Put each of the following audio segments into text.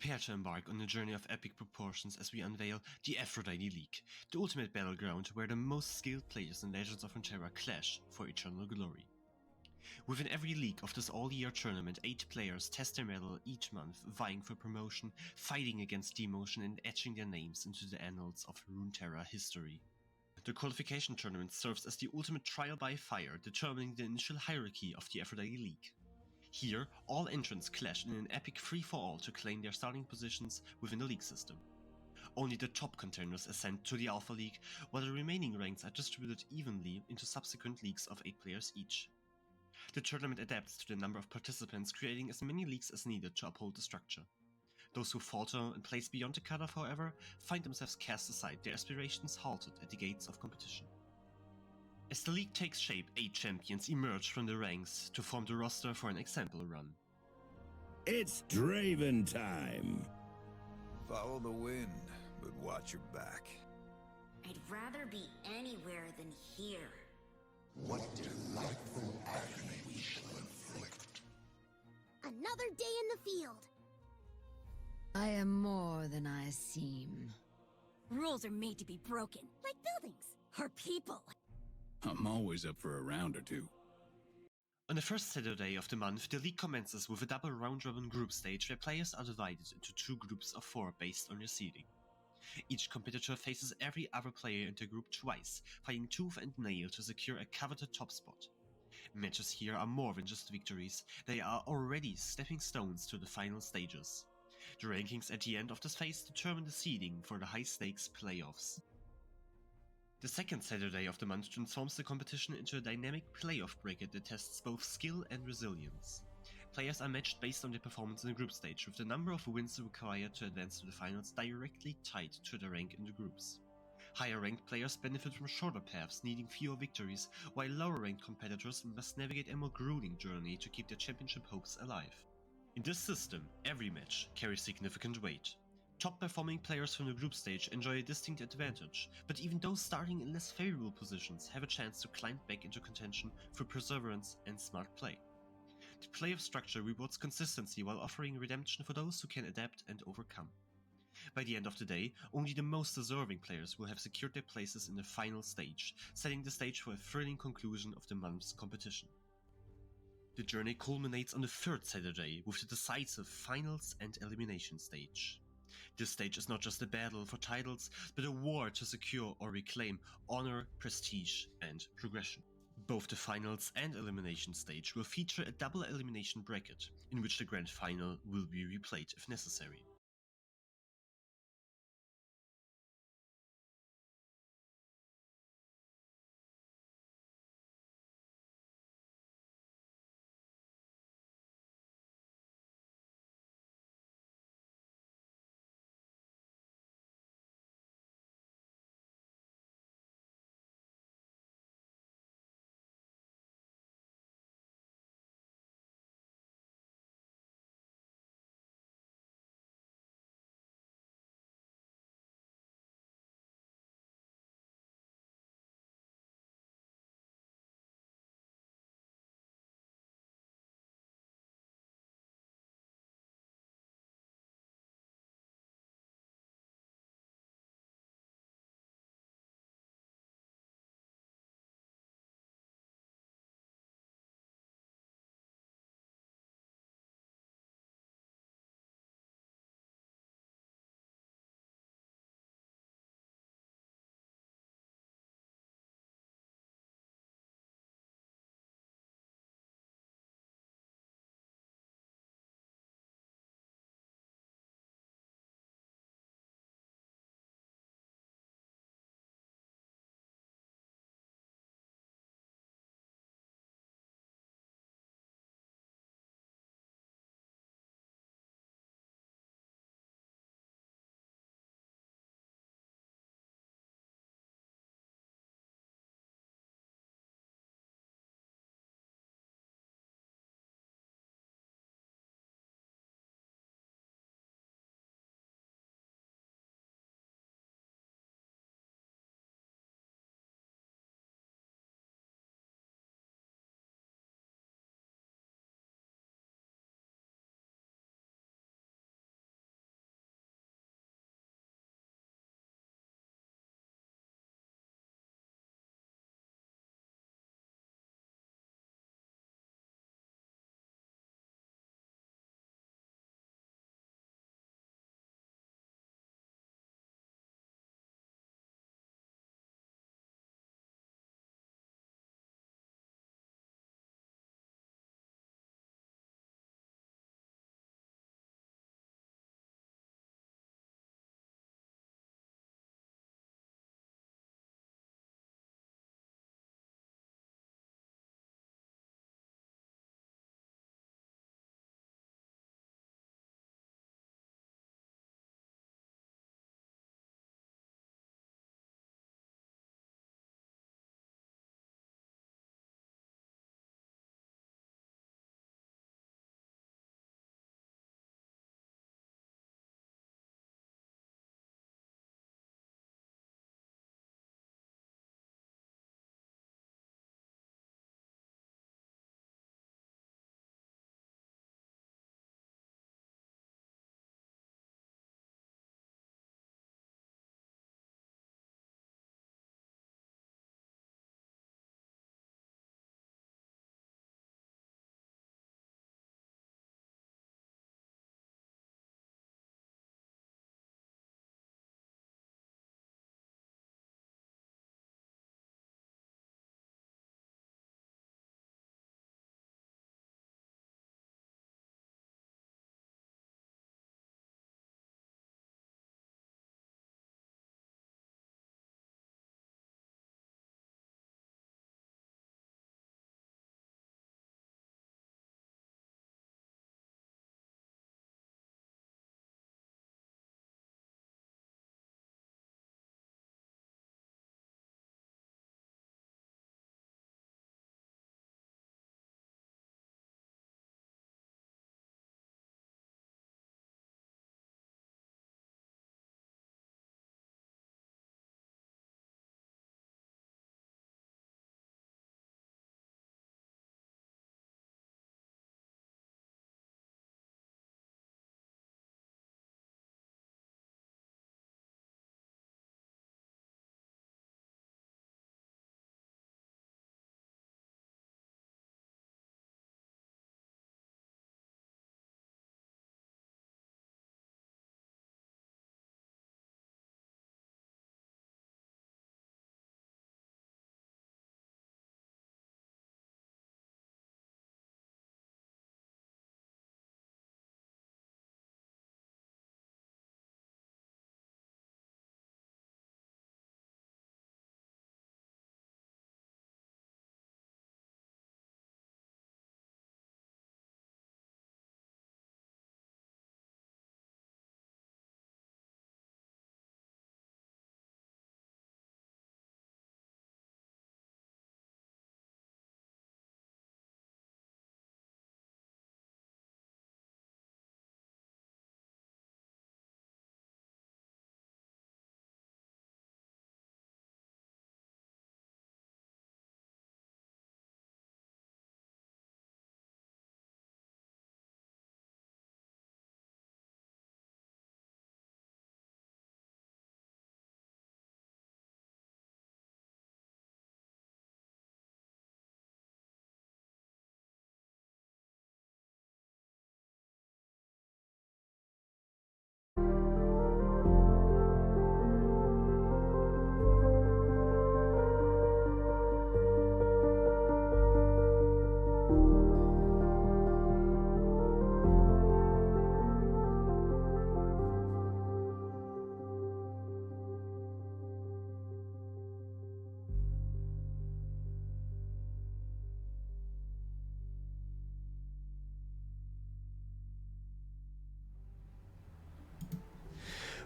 Prepare to embark on a journey of epic proportions as we unveil the Aphrodite League, the ultimate battleground where the most skilled players in Legends of Runeterra clash for eternal glory. Within every league of this all-year tournament, 8 players test their mettle each month, vying for promotion, fighting against demotion and etching their names into the annals of Runeterra history. The qualification tournament serves as the ultimate trial by fire, determining the initial hierarchy of the Aphrodite League. Here, all entrants clash in an epic free-for-all to claim their starting positions within the league system. Only the top contenders ascend to the Alpha League, while the remaining ranks are distributed evenly into subsequent leagues of 8 players each. The tournament adapts to the number of participants, creating as many leagues as needed to uphold the structure. Those who falter and place beyond the cutoff, however, find themselves cast aside, their aspirations halted at the gates of competition. As the league takes shape, 8 champions emerge from the ranks to form the roster for an example run. It's Draven time! Follow the wind, but watch your back. I'd rather be anywhere than here. What delightful agony we shall inflict. Another day in the field. I am more than I seem. Rules are made to be broken, like buildings or people. I'm always up for a round or two. On the first Saturday of the month, the league commences with a double round-robin group stage where players are divided into 2 groups of 4 based on their seeding. Each competitor faces every other player in the group twice, fighting tooth and nail to secure a coveted top spot. Matches here are more than just victories, they are already stepping stones to the final stages. The rankings at the end of this phase determine the seeding for the high-stakes playoffs. The second Saturday of the month transforms the competition into a dynamic playoff bracket that tests both skill and resilience. Players are matched based on their performance in the group stage, with the number of wins required to advance to the finals directly tied to the rank in the groups. Higher ranked players benefit from shorter paths, needing fewer victories, while lower ranked competitors must navigate a more grueling journey to keep their championship hopes alive. In this system, every match carries significant weight. Top performing players from the group stage enjoy a distinct advantage, but even those starting in less favorable positions have a chance to climb back into contention through perseverance and smart play. The playoff structure rewards consistency while offering redemption for those who can adapt and overcome. By the end of the day, only the most deserving players will have secured their places in the final stage, setting the stage for a thrilling conclusion of the month's competition. The journey culminates on the third Saturday with the decisive finals and elimination stage. This stage is not just a battle for titles, but a war to secure or reclaim honor, prestige, and progression. Both the finals and elimination stage will feature a double elimination bracket, in which the grand final will be replayed if necessary.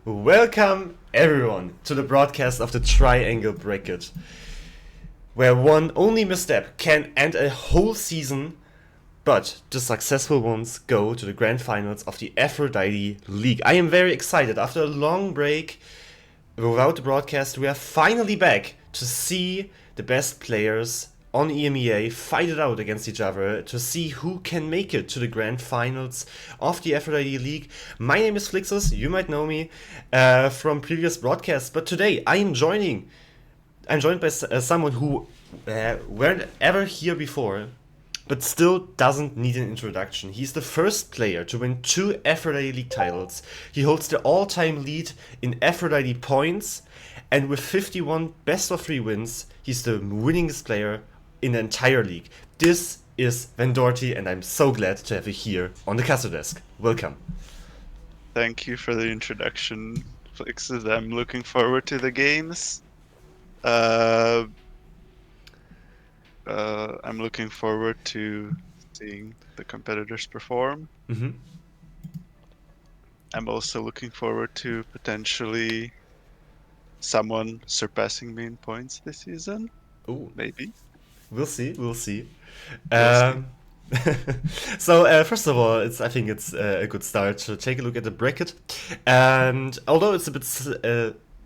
Welcome everyone to the broadcast of the Triangle Bracket, where one only misstep can end a whole season, but the successful ones go to the grand finals of the Aphrodite League. I am very excited. After a long break without the broadcast, we are finally back to see the best players on EMEA fight it out against each other to see who can make it to the grand finals of the Aphrodite League. My name is Flixus. You might know me from previous broadcasts, but today I'm joined by someone who weren't ever here before, but still doesn't need an introduction. He's the first player to win 2 Aphrodite League titles. He holds the all-time lead in Aphrodite points, and with 51 best-of-3 wins, he's the winningest player in the entire league. This is Vendorty, and I'm so glad to have you here on the castle desk. Welcome. Thank you for the introduction, Flixus. I'm looking forward to the games. I'm looking forward to seeing the competitors perform. Mm-hmm. I'm also looking forward to potentially someone surpassing me in points this season. Oh, maybe. We'll see. We'll So first of all, I think it's a good start to take a look at the bracket. And although it's a bit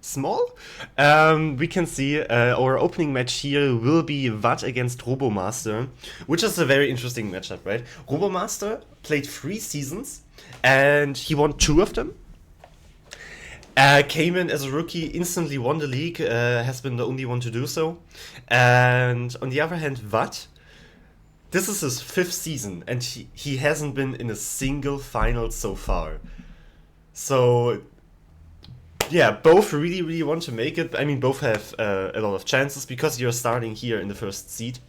small, we can see our opening match here will be Watt against Robomaster, which is a very interesting matchup, right? Robomaster played 3 seasons and he won 2 of them. Came in as a rookie, instantly won the league, has been the only one to do so. And on the other hand, Watt, this is his 5th season, and he hasn't been in a single final so far. So, yeah, both really want to make it. I mean, both have a lot of chances because you're starting here in the first seed.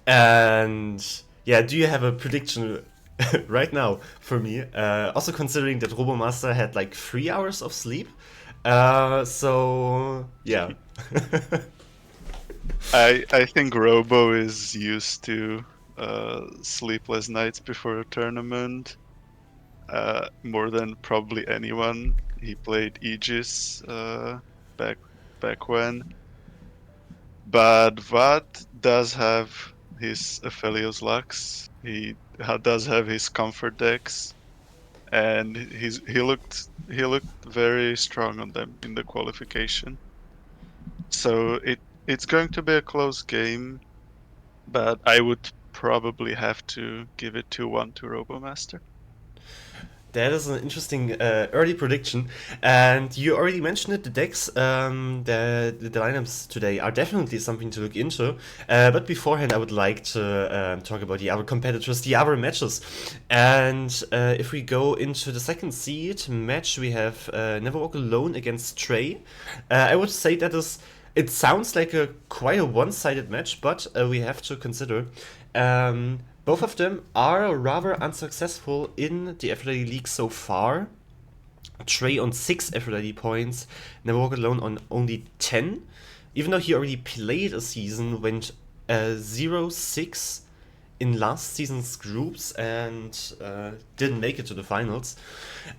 And, yeah, do you have a prediction right now for me, also considering that Robomaster had like 3 hours of sleep, so yeah. I think Robo is used to sleepless nights before a tournament, more than probably anyone. He played Aegis back when, but Vad does have his Aphelios Lux. He does have his comfort decks, and he looked very strong on them in the qualification. So it's going to be a close game, but I would probably have to give it 2-1 to Robomaster. That is an interesting early prediction, and you already mentioned it. The decks, the lineups today are definitely something to look into. But beforehand, I would like to talk about the other competitors, the other matches. And if we go into the second seed match, we have Never Walk Alone against Trey. I would say that it sounds like quite a one-sided match, but we have to consider. Both of them are rather unsuccessful in the Aphrodite League so far. Trey on 6 Aphrodite points, Never Walk Alone on only 10. Even though he already played a season, went 0-6 in last season's groups and didn't make it to the finals.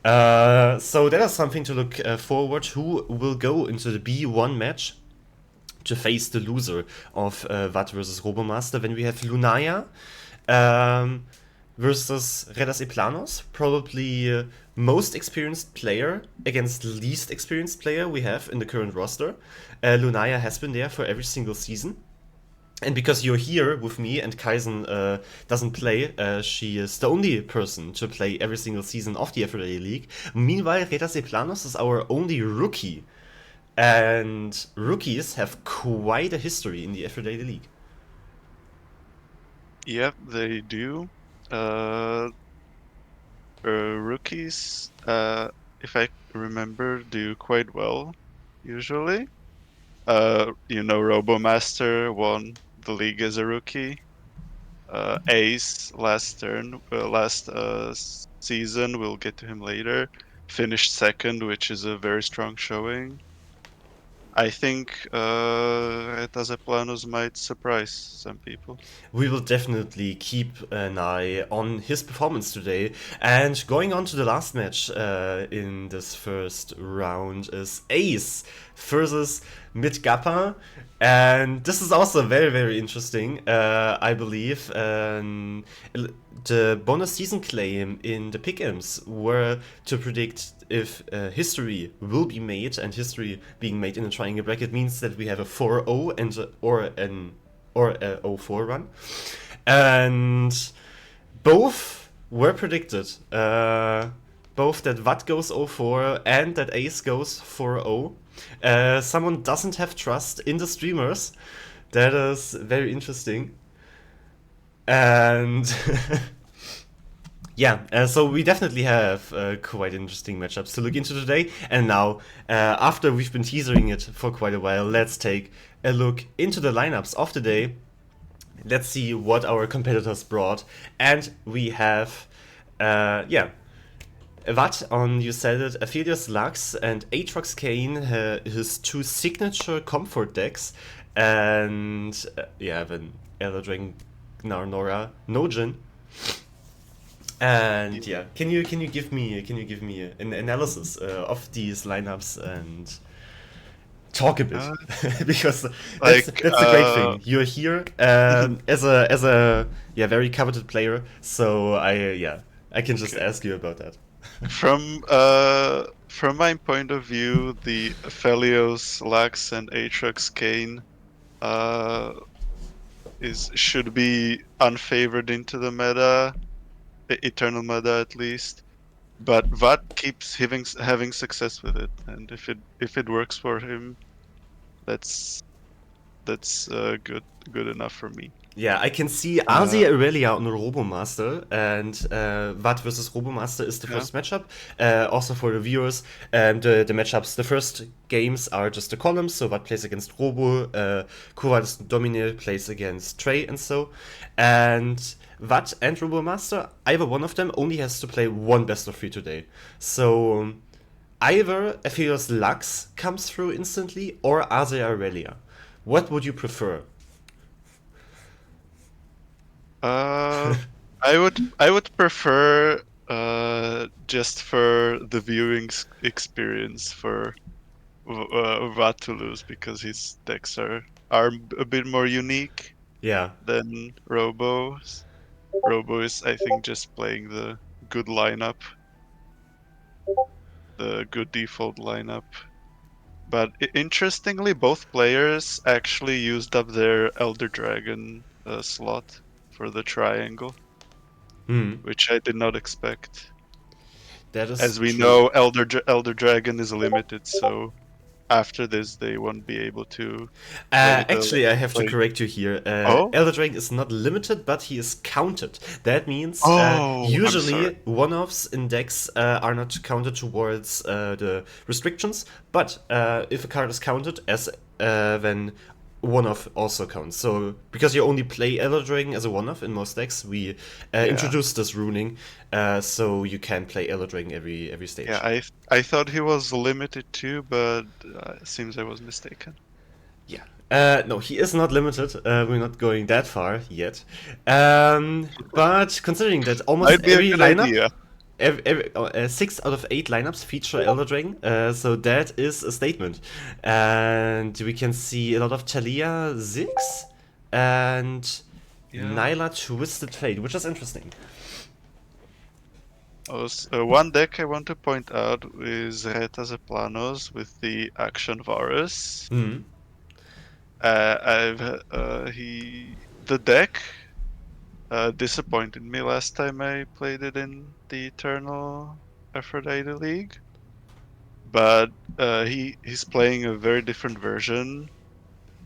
So that is something to look forward. Who will go into the B1 match to face the loser of Watt versus Robomaster, when we have Lunaya versus Redas Eplanos, probably most experienced player against least experienced player we have in the current roster. Lunaya has been there for every single season. And because you're here with me and Kaisen doesn't play, she is the only person to play every single season of the Aphrodite League. Meanwhile, Redas Eplanos is our only rookie. And rookies have quite a history in the Aphrodite League. Yep, they do. Rookies, if I remember, do quite well, usually. Robomaster won the league as a rookie. Ace last season, we'll get to him later, finished second, which is a very strong showing. I think Retazeplanos might surprise some people. We will definitely keep an eye on his performance today. And going on to the last match in this first round is Ace versus Midgappa. And this is also very, very interesting, I believe. The bonus season claim in the pick'ems were to predict if history will be made, and history being made in a triangle bracket means that we have a 4-0 and or a 0-4 run, and both were predicted. Both that Watt goes 0-4 and that Ace goes 4-0. Someone doesn't have trust in the streamers. That is very interesting. And yeah, so we definitely have quite interesting matchups to look into today. And now, after we've been teasering it for quite a while, let's take a look into the lineups of the day. Let's see what our competitors brought. And we have, Watt on, you said it, Aphelios Lux and Aatrox Kane, his two signature comfort decks. And then Elder Dragon Nora Nojin. And yeah, can you give me an analysis of these lineups and talk a bit because that's a great thing. You're here as a very coveted player, so I can just ask you about that. From my point of view, the Aphelios Lux and Aatrox Kane should be unfavored into the meta. Eternal meta at least, but Watt keeps having success with it, and if it works for him, that's good enough for me. Yeah, I can see Asia Aurelia on Robomaster, and Watt versus Robomaster is the first matchup. Also for the viewers, the matchups, the first games are just the columns, so Watt plays against Robo, Kuvadis Domine plays against Trey, and so. And Watt and Robomaster, either one of them only has to play one best of 3 today. So either Aphelios Lux comes through instantly, or Asia Aurelia. What would you prefer? I would prefer just for the viewing experience for Watt to lose, because his decks are a bit more unique than Robo's. Robo is, I think, just playing the good lineup, the good default lineup. But interestingly, both players actually used up their Elder Dragon slot for the triangle, which I did not expect. That is As we true. know, Elder Dragon is limited, so after this they won't be able to. Actually, I have to correct you here. Elder Dragon is not limited, but he is counted. That means usually one-offs in decks are not counted towards the restrictions, but if a card is counted, then one-off also counts. So because you only play Elder Dragon as a one-off in most decks, we introduced this ruling, so you can play Elder Dragon every stage. Yeah, I thought he was limited too, but it seems I was mistaken. Yeah. No, he is not limited. We're not going that far yet. But considering that almost every lineup, 6 out of 8 lineups feature Elder Dragon, so that is a statement. And we can see a lot of Talia Ziggs and Nyla Twisted Fate, which is interesting. One deck I want to point out is Retazeplanos with the Action Varus. The deck disappointed me last time I played it in the Eternal Aphrodite League, but he's playing a very different version,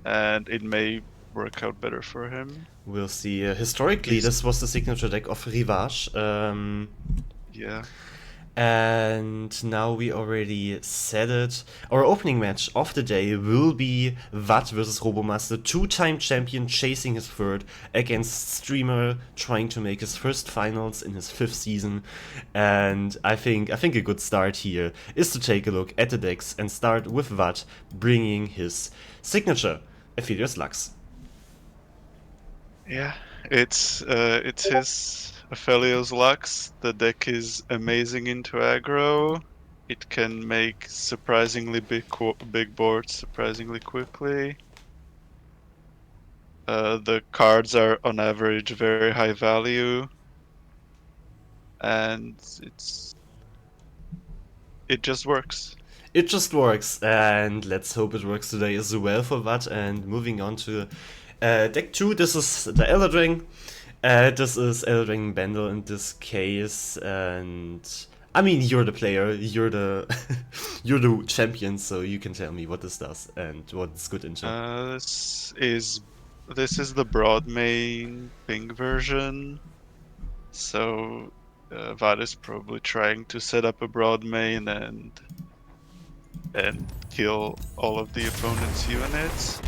and it may work out better for him. We'll see. Historically, this was the signature deck of Rivage. Yeah. And now we already said it. Our opening match of the day will be Watt versus Robomaster, two-time champion chasing his third against Streamer trying to make his first finals in his 5th season. And I think a good start here is to take a look at the decks and start with Watt bringing his signature, Aphelios Lux. Yeah, it's his Aphelios Lux. The deck is amazing into aggro. It can make surprisingly big boards surprisingly quickly. The cards are on average very high value, and it just works. It just works, and let's hope it works today as well for Watt. And moving on to deck 2, this is the Elder Dragon. This is Elder Dragon Bendel in this case, and I mean, you're the player, you're the you're the champion, so you can tell me what this does and what it's good into. This is the broad main ping version. So Watt is probably trying to set up a broad main and kill all of the opponent's units.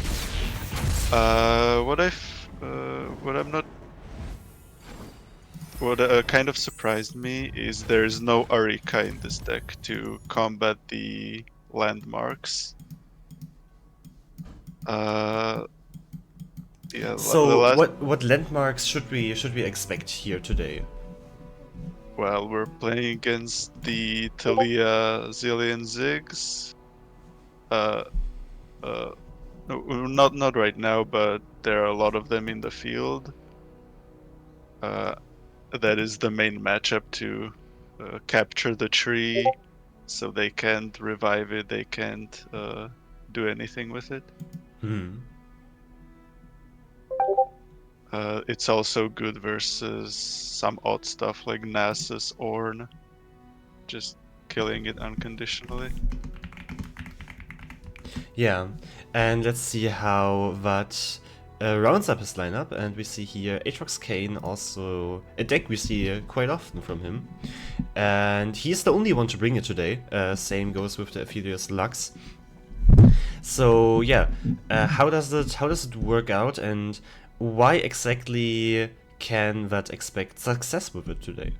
What kind of surprised me is there's no Arika in this deck to combat the landmarks. Yeah. So what landmarks should we expect here today? Well, we're playing against the Thalia Zillion Ziggs. No, not right now, but there are a lot of them in the field. That is the main matchup to capture the tree, so they can't revive it, they can't do anything with it. It's also good versus some odd stuff like Nasus Ornn, just killing it unconditionally. Yeah, and let's see how Watt rounds up his lineup, and we see here Aatrox Kane, also a deck we see quite often from him, and he's the only one to bring it today. Same goes with the Aphelios Lux. So yeah, how does it work out, and why exactly can Watt expect success with it today?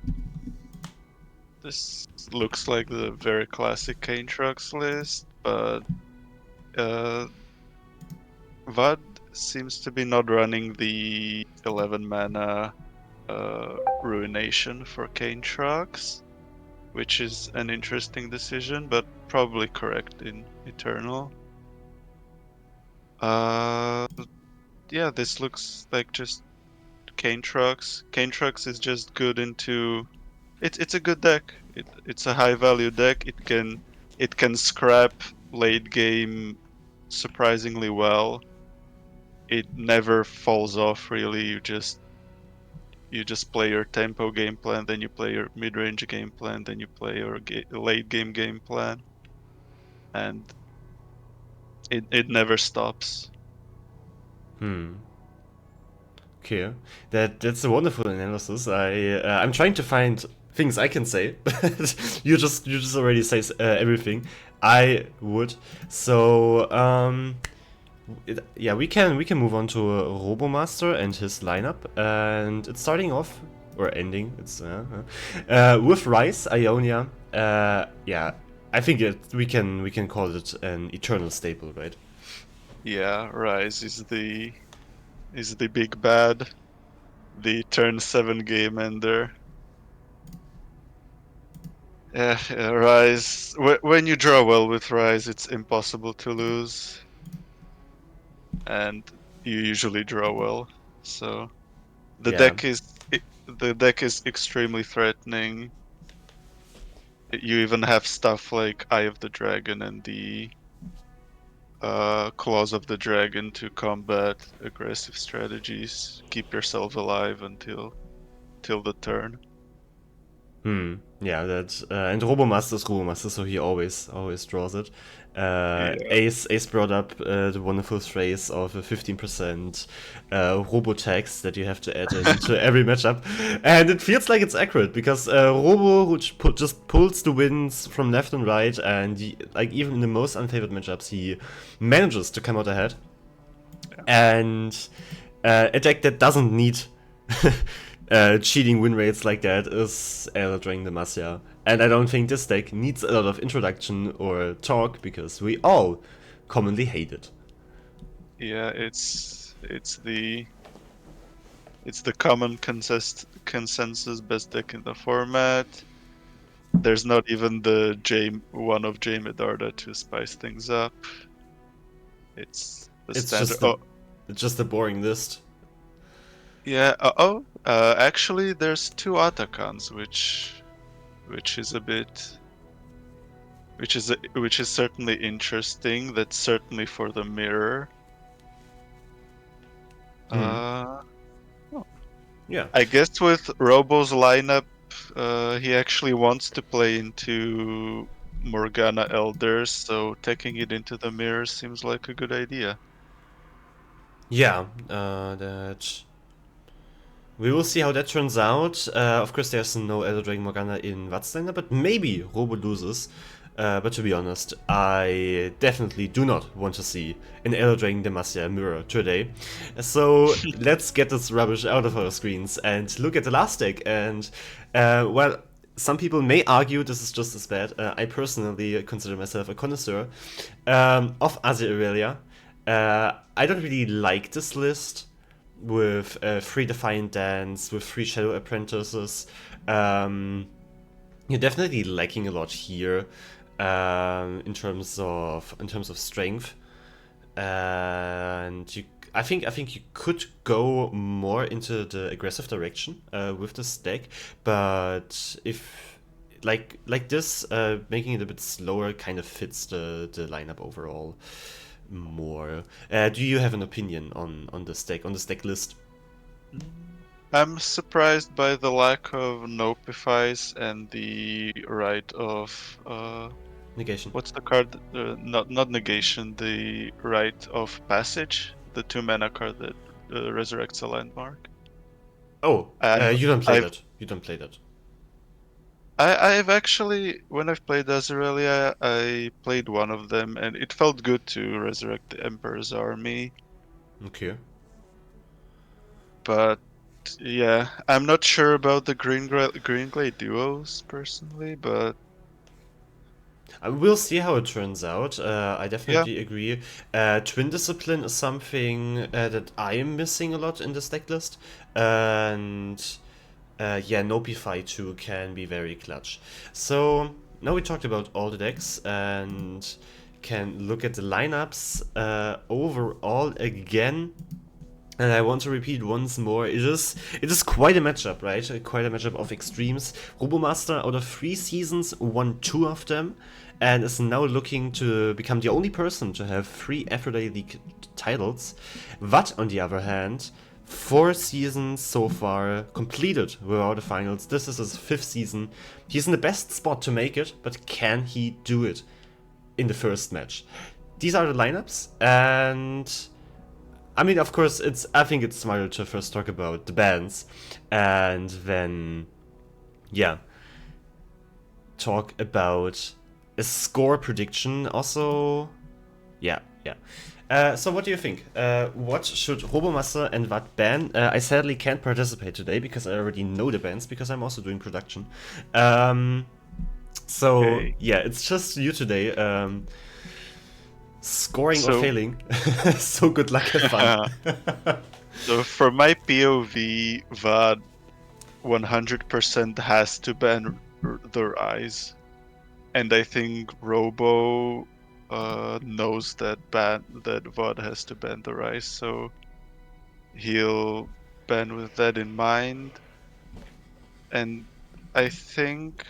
This looks like the very classic Kane Trucks list, but Watt seems to be not running the 11 mana Ruination for Kane Trucks, which is an interesting decision, but probably correct in Eternal. Yeah, this looks like just Kane Trucks. Kane Trucks is just good into... It's a good deck. It's a high value deck. It can scrap late game surprisingly well. It never falls off really. You just play your tempo game plan, then you play your mid-range game plan, then you play your late game plan, and it never stops. Okay, that's a wonderful analysis. I'm trying to find things I can say, but you just already say everything I would. So yeah, we can move on to Robomaster and his lineup, and it's starting off or ending. It's with Ryze, Ionia. Yeah, I think we can call it an eternal staple, right? Yeah, Ryze is the big bad, the turn 7 game ender. Yeah, Ryze. When you draw well with Ryze, it's impossible to lose, and you usually draw well. So the deck is extremely threatening. You even have stuff like Eye of the Dragon and the Claws of the Dragon to combat aggressive strategies. Keep yourself alive until the turn. Yeah, that and Robomaster is Robomaster, so he always draws it. Yeah. Ace brought up the wonderful phrase of a 15% Robo tax that you have to add into every matchup, and it feels like it's accurate because Robo which just pulls the wins from left and right, and like even in the most unfavored matchups, he manages to come out ahead. And a deck that doesn't need cheating win rates like that is Eldrang Demacia. And I don't think this deck needs a lot of introduction or talk because we all commonly hate it. Yeah, it's the common consensus best deck in the format. There's not even the one of J Medarda to spice things up. It's the standard. It's just a boring list. Yeah. Actually, there's 2 Atacans, which is a bit, which is certainly interesting. That's certainly for the mirror. Yeah. I guess with Robo's lineup, he actually wants to play into Morgana Elders, so taking it into the mirror seems like a good idea. Yeah, that we will see how that turns out. Of course, there's no Elder Dragon Morgana in Vatslander, but maybe Robo loses. But to be honest, I definitely do not want to see an Elder Dragon Demacia mirror today. So let's get this rubbish out of our screens and look at the last deck. And well, some people may argue this is just as bad. I personally consider myself a connoisseur of Azir Irelia. I don't really like this list with 3 Defiant Dance, with 3 Shadow Apprentices. You're definitely lacking a lot here in terms of strength, and I think you could go more into the aggressive direction with this deck, but if like this, making it a bit slower kind of fits the lineup overall more. Do you have an opinion on this deck list? I'm surprised by the lack of Nopifies and the right of Negation. what's the card? Not negation. The right of passage. The 2 mana card that resurrects a landmark. Oh, you don't play that. You don't play that. I've actually, when I've played Azarelia, I played one of them, and it felt good to resurrect the Emperor's army. Okay. But yeah, I'm not sure about the Green Glade duos personally, but we'll see how it turns out. I definitely agree. Twin Discipline is something that I am missing a lot in this deck list, and yeah, Nopify too can be very clutch. So now we talked about all the decks and can look at the lineups overall again. And I want to repeat once more, it is quite a matchup, right? Quite a matchup of extremes. Robomaster, out of 3 seasons, won 2 of them, and is now looking to become the only person to have 3 Aphrodite League titles. Vat, on the other hand, 4 seasons so far completed without the finals. This is his 5th season. He's in the best spot to make it, but can he do it in the first match? These are the lineups, and I mean, of course, I think it's smarter to first talk about the bans, and then, yeah, talk about a score prediction. Also, yeah. So what do you think? What should Robomaster and Vat ban? I sadly can't participate today because I already know the bans because I'm also doing production. So okay. Yeah, it's just you today. Scoring or failing. So good luck, have fun. So from my POV, VAD 100% has to ban their eyes, and I think Robo knows that VAD has to ban their eyes, so he'll ban with that in mind. And I think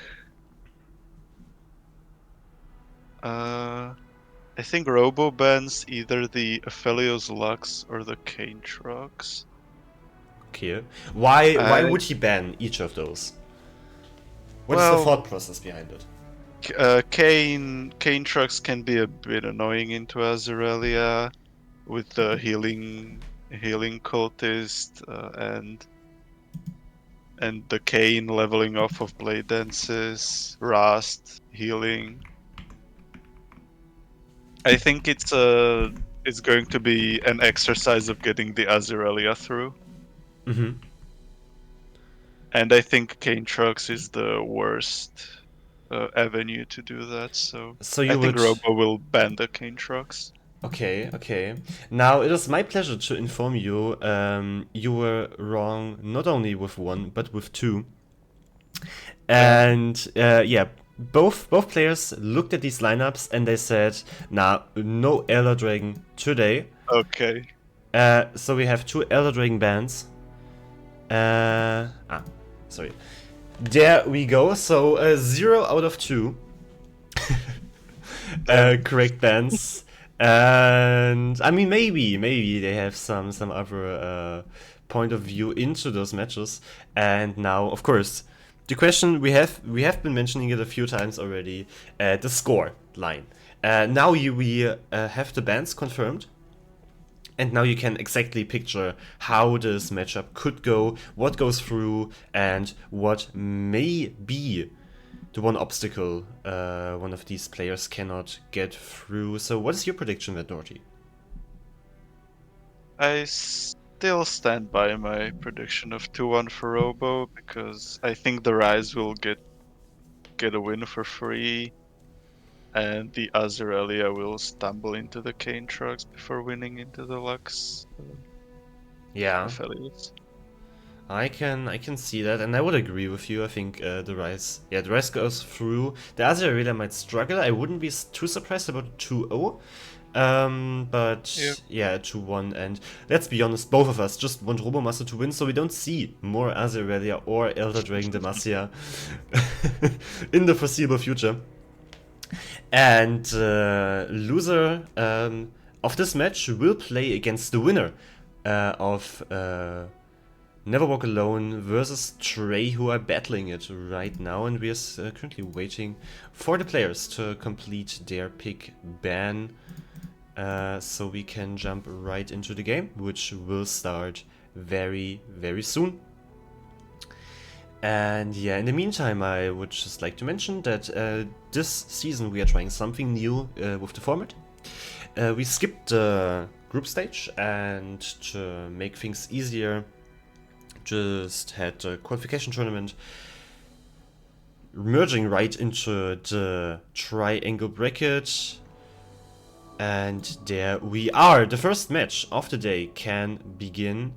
Robo bans either the Aphelios Lux or the Caintrox. Okay. Why would he ban each of those? What is the Well, thought process behind it? Kane trucks can be a bit annoying into Azarelia with the healing cultist and the Kane leveling off of blade dances, Rust healing. I think it's going to be an exercise of getting the Azarelia through. Mm-hmm. And I think Kane trucks is the worst avenue to do that. So you I think would. Robo will ban the Kane trucks. Okay, okay. Now, it is my pleasure to inform you, you were wrong not only with one, but with two. And yeah, both players looked at these lineups and they said, nah, no Elder Dragon today. Okay. So we have two Elder Dragon bans. Sorry. There we go. So 0 out of 2 correct bans. And I mean, maybe they have some other point of view into those matches. And now, of course, the question we have been mentioning it a few times already. The score line. Now we have the bans confirmed. And now you can exactly picture how this matchup could go, what goes through, and what may be the one obstacle one of these players cannot get through. So what is your prediction, Vendorty? I still stand by my prediction of 2-1 for Robo because I think the Rise will get a win for free, and the Azarelia will stumble into the Kane trucks before winning into the Lux. Yeah, Affiliates. I can see that, and I would agree with you. I think the Rise goes through. The Azarelia might struggle. I wouldn't be too surprised about 2-0. But yeah, 2-1, and let's be honest, both of us just want Robomaster to win, so we don't see more Azarelia or Elder Dragon Demacia in the foreseeable future. And loser of this match will play against the winner of Never Walk Alone versus Trey, who are battling it right now, and we are currently waiting for the players to complete their pick ban. So we can jump right into the game, which will start very, very soon. And yeah, in the meantime, I would just like to mention that this season we are trying something new with the format. We skipped the group stage, and to make things easier, just had the qualification tournament merging right into the triangle bracket. And there we are. The first match of the day can begin.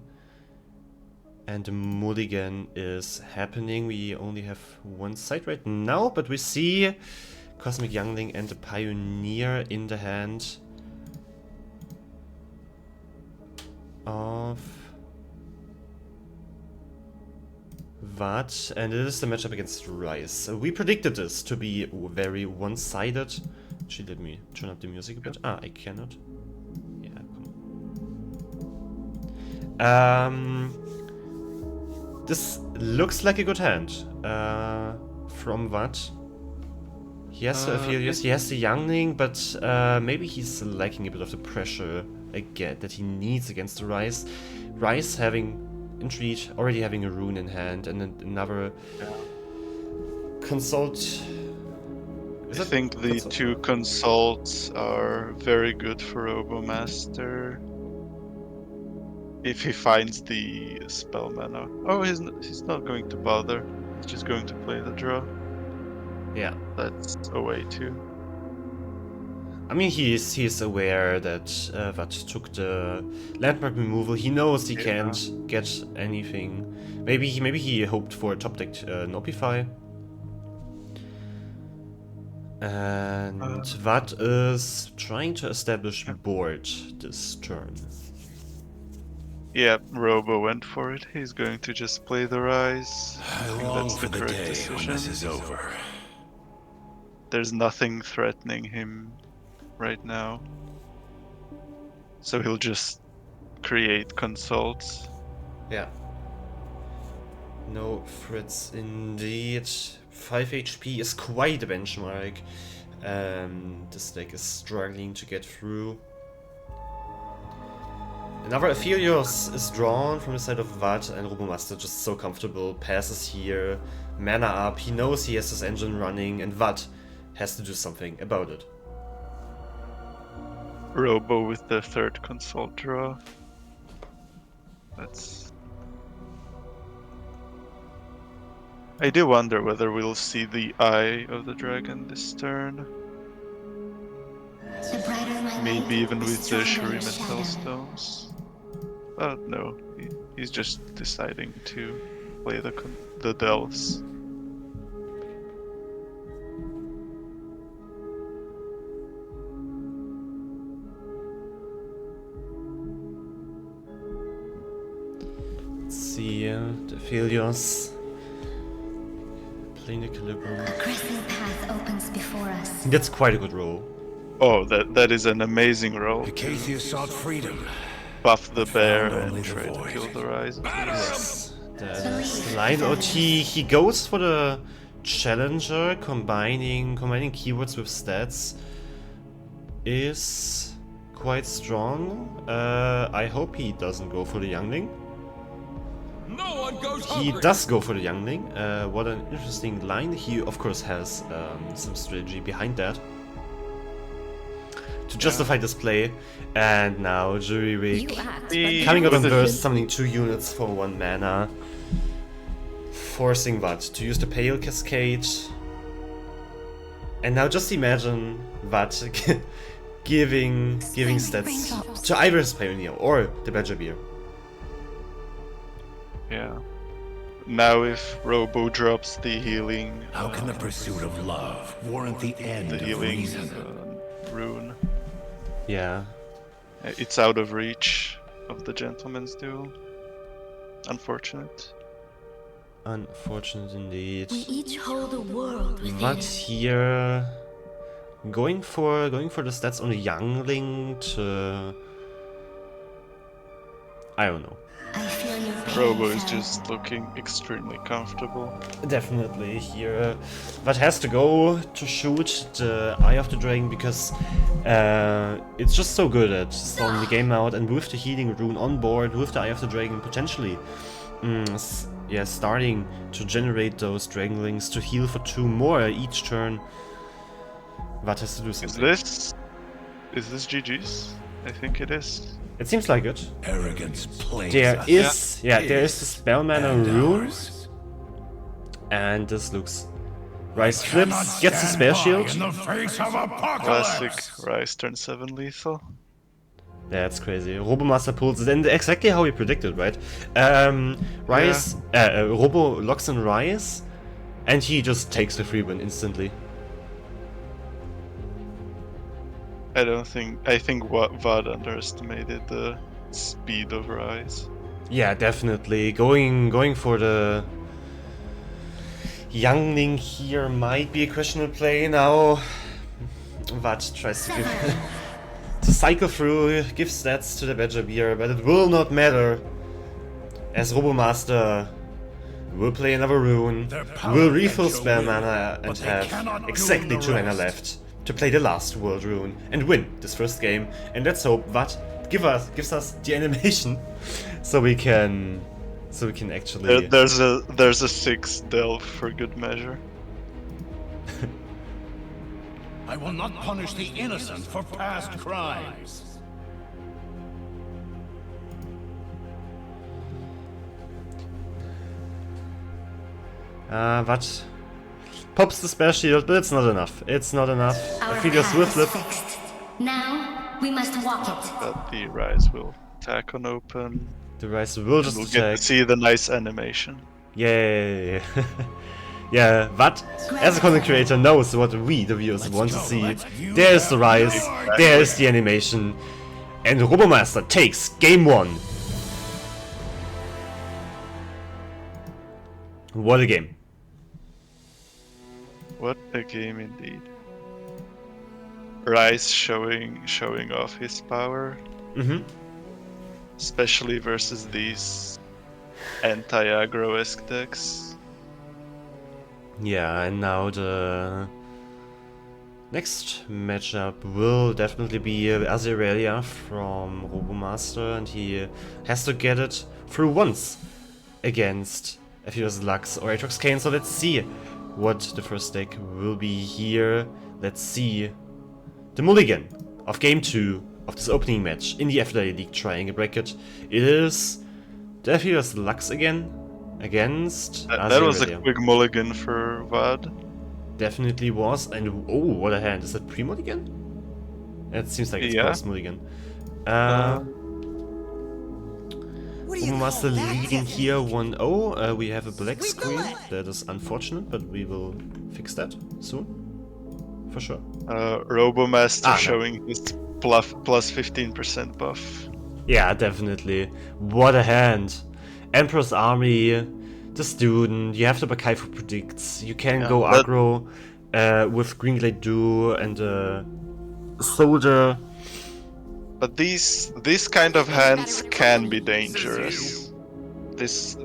And the mulligan is happening. We only have one side right now, but we see Cosmic Youngling and the Pioneer in the hand of Vat. And it is the matchup against Rice. We predicted this to be very one-sided. Actually, let me turn up the music a bit. I cannot. Yeah, come on. This looks like a good hand from Vat. He has the Aphelios, he has the Youngling, but maybe he's lacking a bit of the pressure again that he needs against the Rice. Rice having Entreat, already having a rune in hand, and then another consult. I think the two consults are very good for Robomaster. If he finds the spell mana. Oh, he's not going to bother. He's just going to play the draw. Yeah. That's a way too. I mean, he is aware that Vat took the landmark removal. He knows he can't get anything. Maybe he hoped for a top deck Nopify. And Vat is trying to establish board this turn. Yeah, Robo went for it. He's going to just play the Rise. I think long that's for the the correct day decision. when this is over. There's nothing threatening him right now. So he'll just create consults. Yeah. No threats indeed. 5 HP is quite a benchmark. This deck is struggling to get through. Another Aphelios is drawn from the side of Vad, and Robomaster just so comfortable, passes here, mana up, he knows he has his engine running, and Vad has to do something about it. Robo with the third consult draw. That's... I do wonder whether we'll see the Eye of the Dragon this turn. Maybe even with the Shuriman Hellstones. But no, he's just deciding to play the Delves. Let's see, the Aphelios playing Equilibrium. A crescent path opens before us. That's quite a good roll. Oh, that is an amazing roll. Acacia sought freedom. Buff the bear Found only and the try to void. kill the Rise. Yes, that's the line. Or he goes for the Challenger, combining keywords with stats is quite strong. I hope he doesn't go for the Youngling. No one goes He hungry. does go for the Youngling. What an interesting line. He of course has some strategy behind that to justify this play. And now Jury Rig You act, coming out on with burst, summoning 2 units for 1 mana, forcing Vad to use the Pale Cascade. And now just imagine Vad giving stats to either his Pioneer or the Badger Beer. Yeah. Now if Robo drops the healing, How can the pursuit of love warrant the end the of healing reason? rune, Yeah. it's out of reach of the Gentleman's Duel. Unfortunate. Unfortunate indeed. We each hold a world within But us. here going for the stats on the Youngling to, I don't know. I feel your pain. Robo is Fel. just looking extremely comfortable. Definitely here, but has to go to shoot the Eye of the Dragon because it's just so good at slowing the game out, and with the healing rune on board, with the Eye of the Dragon potentially, starting to generate those Dragonlings to heal for 2 more each turn. What has to do something? Is this GG's? I think it is. It seems like it. Arrogance plays There us. is, there is the spell mana And rune, ours. and this looks. Rise flips, gets the spare shield. In the face of apocalypse. Classic Rise turn 7 lethal. That's crazy. Robomaster pulls it in exactly how we predicted, right? Rise, Robo locks in Rise, and he just takes the free win instantly. I think Vad underestimated the speed of Rise. Yeah, definitely. Going for the Youngling here might be a questionable play now. Vad tries to to cycle through, give stats to the Badger Beer, but it will not matter, as Robomaster will play another rune, will refill spell mana, and have exactly 2 mana left to play the last world rune and win this first game. And let's hope Vad gives us the animation so we can actually. There's a 6 delve for good measure. I will not punish the innocent for past crimes. Vad pops the spare shield, but it's not enough. It's not enough. Our I figure path Swift is Flip. fixed. Now we must walk it. But the Rise will attack on open. The Rise will just We'll get attack. to see the nice animation. Yay! Yeah, Vad, as a content creator, knows what we, the viewers, want to see. There's the Rise, there's the animation, and Robomaster takes game 1. What a game. What a game indeed. Rise showing off his power, especially versus these anti-aggro-esque decks. Yeah, and now the next matchup will definitely be Azerelia from Robomaster, and he has to get it through once against Aphrodite Lux or Aatrox Kane. So let's see what the first deck will be here. Let's see the mulligan of Game 2 of this opening match in the Aphrodite League Triangle Bracket. It is the Aphrodite Lux again against That was a Azerelia. quick mulligan for Vad. Definitely was, and oh, what a hand. Is that pre-mulligan? It seems like it's Yeah. post-mulligan. Robomaster leading here 1-0. We have a black screen. That is unfortunate, but we will fix that soon. For sure. Robomaster no. showing his plus 15% buff. Yeah, definitely. What a hand. Emperor's Army, the student, you have the Bakai for predicts, you can go aggro with Green Glade Dew and Soldier. But these kind of hands can be dangerous. This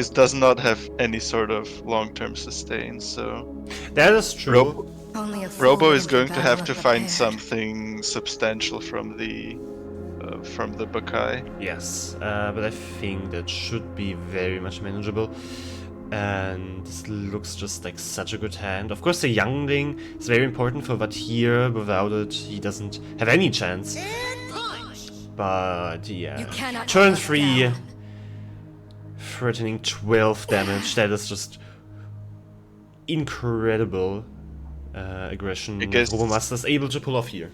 does not have any sort of long-term sustain, so that is true. Robo is going to have to find something substantial from the Bakai. Yes, but I think that should be very much manageable. And this looks just like such a good hand. Of course, the Youngling is very important for Vad here. Without it, he doesn't have any chance. But yeah, turn 3, threatening 12 damage. That is just incredible aggression Robomaster is able to pull off here.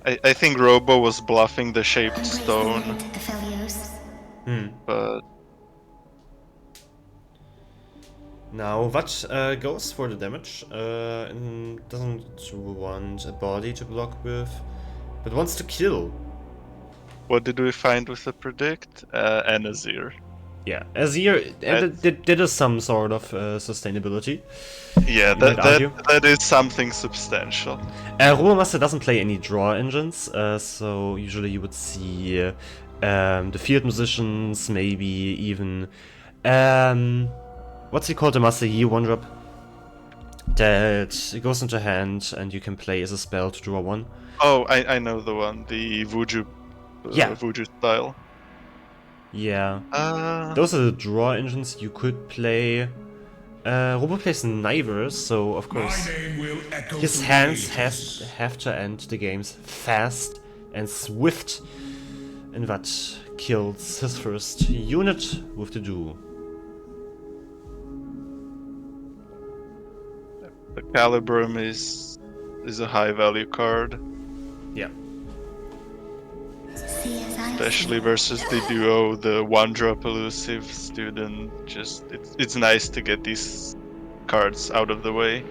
I think Robo was bluffing the shaped stone, but now Vad goes for the damage and doesn't want a body to block with, but wants to kill. What did we find with the predict? And Azir. Yeah, Azir, that is some sort of sustainability. Yeah, that is something substantial. Robomaster doesn't play any draw engines, so usually you would see the field musicians, maybe even what's he called, the Master Yi 1-drop that goes into hand and you can play as a spell to draw 1. Oh, I know the one, the Vuju, Vuju style. Yeah, those are the draw engines you could play. Robo plays neither, so of course his hands have to end the games fast and swift, and that kills his first unit with the duo. The Calibrum is a high value card. Yeah. Especially versus the duo, the 1-drop elusive student. Just it's nice to get these cards out of the way.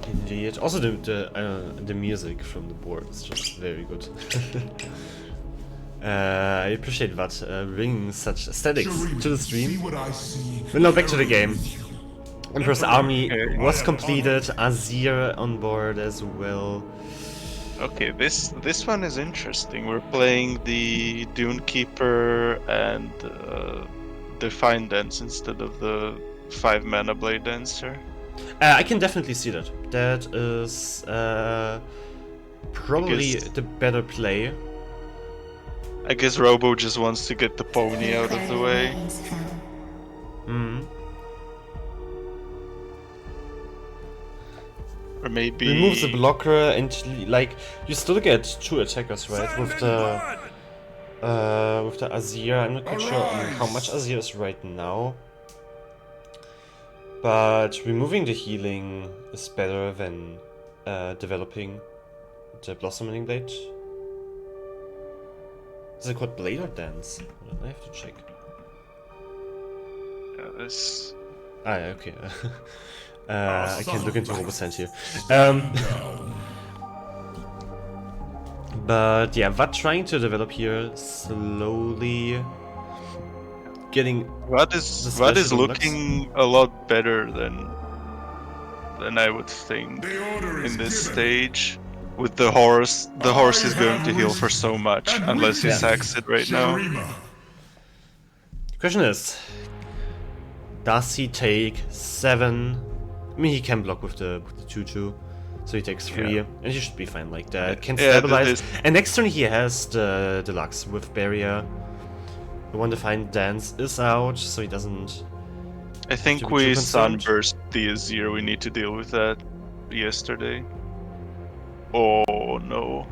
Indeed. Also the music from the board is just very good. I appreciate that bringing such aesthetics to the stream. But now back to the game. Emperor's Army was completed. Azir on board as well. Okay, this one is interesting. We're playing the Dune Keeper and Divine Dance instead of the 5-mana Blade Dancer. I can definitely see that. That is probably the better play. I guess Robo just wants to get the pony out of the way. Or maybe removes the blocker and like you still get 2 attackers, right? With the Azir. I'm not quite sure how much Azir is right now. But removing the healing is better than developing the Blossoming Blade. Is it called Blade or Dance? I have to check. Yeah, this. Okay. I can look into Robo's hand here. But yeah, Vad trying to develop here slowly. Getting Vad is looking a lot better than I would think in this stage. With the horse is going to heal for so much unless he sacks it right now. The question is, Does he take 7? I mean, he can block with the 2-2. So he takes 3, and he should be fine like that. Can stabilize. And next turn he has the Deluxe with Barrier. The One Defined Dance is out, so he doesn't... I think we sunburst the Azir. We need to deal with that yesterday. Oh no.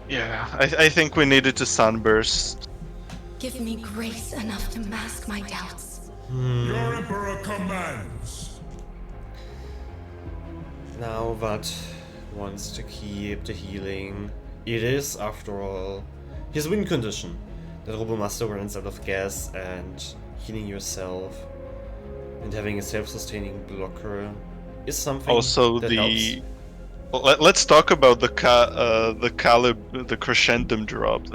Yeah, I think we needed to sunburst. Give me grace enough to mask my doubts. Your Emperor commands. Now Vat wants to keep the healing. It is, after all, his win condition. That Robomaster runs out of gas, and healing yourself and having a self-sustaining blocker is something Also, that helps. Let's talk about the Crescendum drop.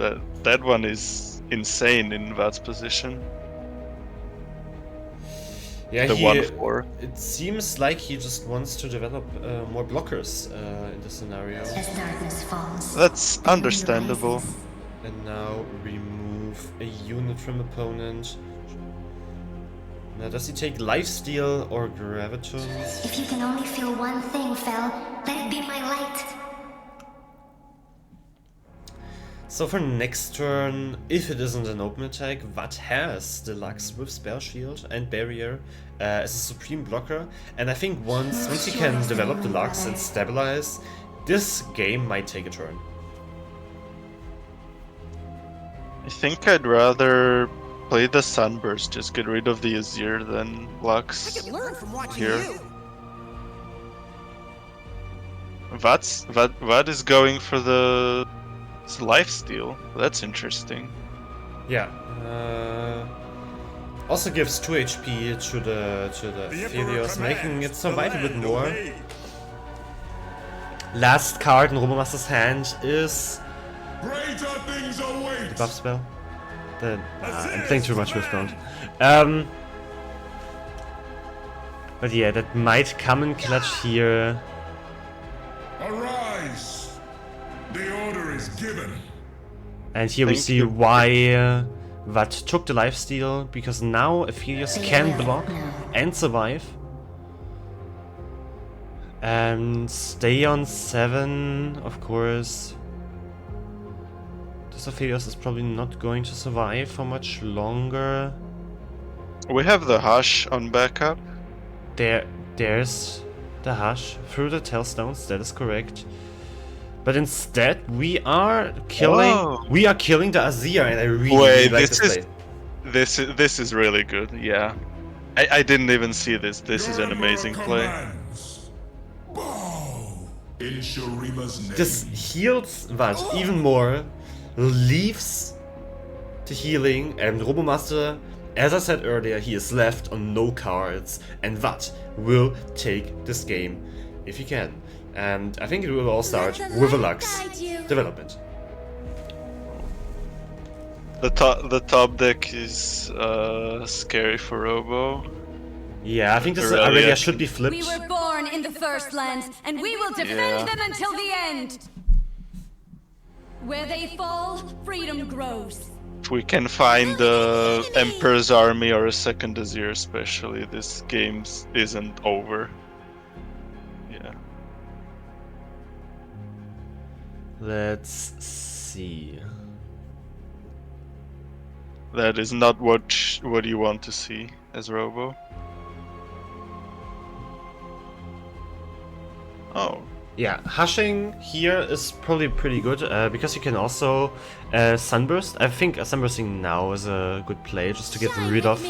That one is insane in Vat's position. Yeah, the 1/4. It seems like he just wants to develop more blockers in this scenario. As darkness falls. That's understandable. And now remove a unit from opponent. Now, does he take Lifesteal or Graviton? If you can only feel one thing, Fel, let it be my light. So for next turn, if it isn't an open attack, Vat has Deluxe with Spell Shield and Barrier as a supreme blocker. And I think once he can develop Deluxe and stabilize, this game might take a turn. I think I'd rather play the Sunburst, just get rid of the Azir than Lux here. Vat is going for the lifesteal. That's interesting. Yeah. Also gives 2 HP to the Aphelios, making it survive a bit more. Last card in Robomaster's hand is the buff spell. I'm playing too much with Ground. But yeah, that might come in clutch here. Arise! The order is given. And here we see why Vat took the lifesteal, because now Aphelios can block and survive. And stay on 7, of course. This Aphelios is probably not going to survive for much longer. We have the Hush on backup. There's the Hush through the Tailstones, that is correct. But instead, we are killing the Azir, and I really like this play. This is really good. Yeah, I didn't even see this. This is an amazing play. This heals Vat even more, leaves the healing, and Robomaster, as I said earlier, he is left on no cards, and Vat will take this game if he can. And I think it will all start with a Lux development. The top deck is scary for Robo. Yeah, I think this Aurelia should be flipped. We were born in the First Lands, and we will defend them until the end. Where they fall, freedom grows. If we can find the Emperor's army or a second Azir especially, this game isn't over. Yeah. Let's see. That is not what you want to see as Robo. Oh. Yeah, Hushing here is probably pretty good, because you can also Sunburst. I think Sunbursting now is a good play, just to get rid of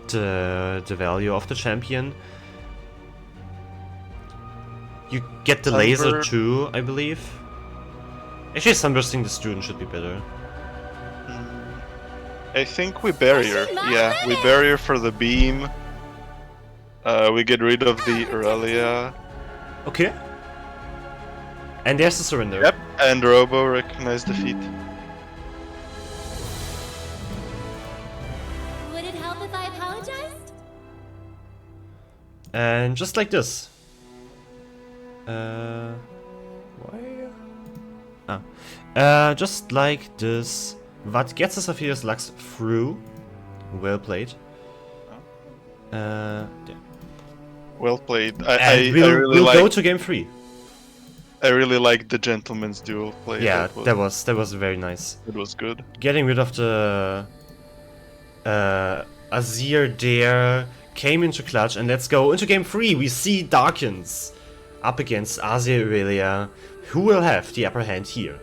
the value of the champion. You get the laser too, I believe. Actually, Sunbursting the student should be better. I think we barrier. Yeah, we barrier for the beam. We get rid of the Aurelia. Okay. And there's the surrender. Yep, and Robo recognized defeat. Would it help if I apologized? And just like this. Why? Just like this. Vat gets his Aphelios Lux through Well played. Yeah. Well played. And we'll go to game 3. I really liked the gentleman's duel play. Yeah, that was very nice. It was good. Getting rid of the Azir there, came into clutch, and let's go into game 3. We see Darkins up against Azir Aurelia. Who will have the upper hand here?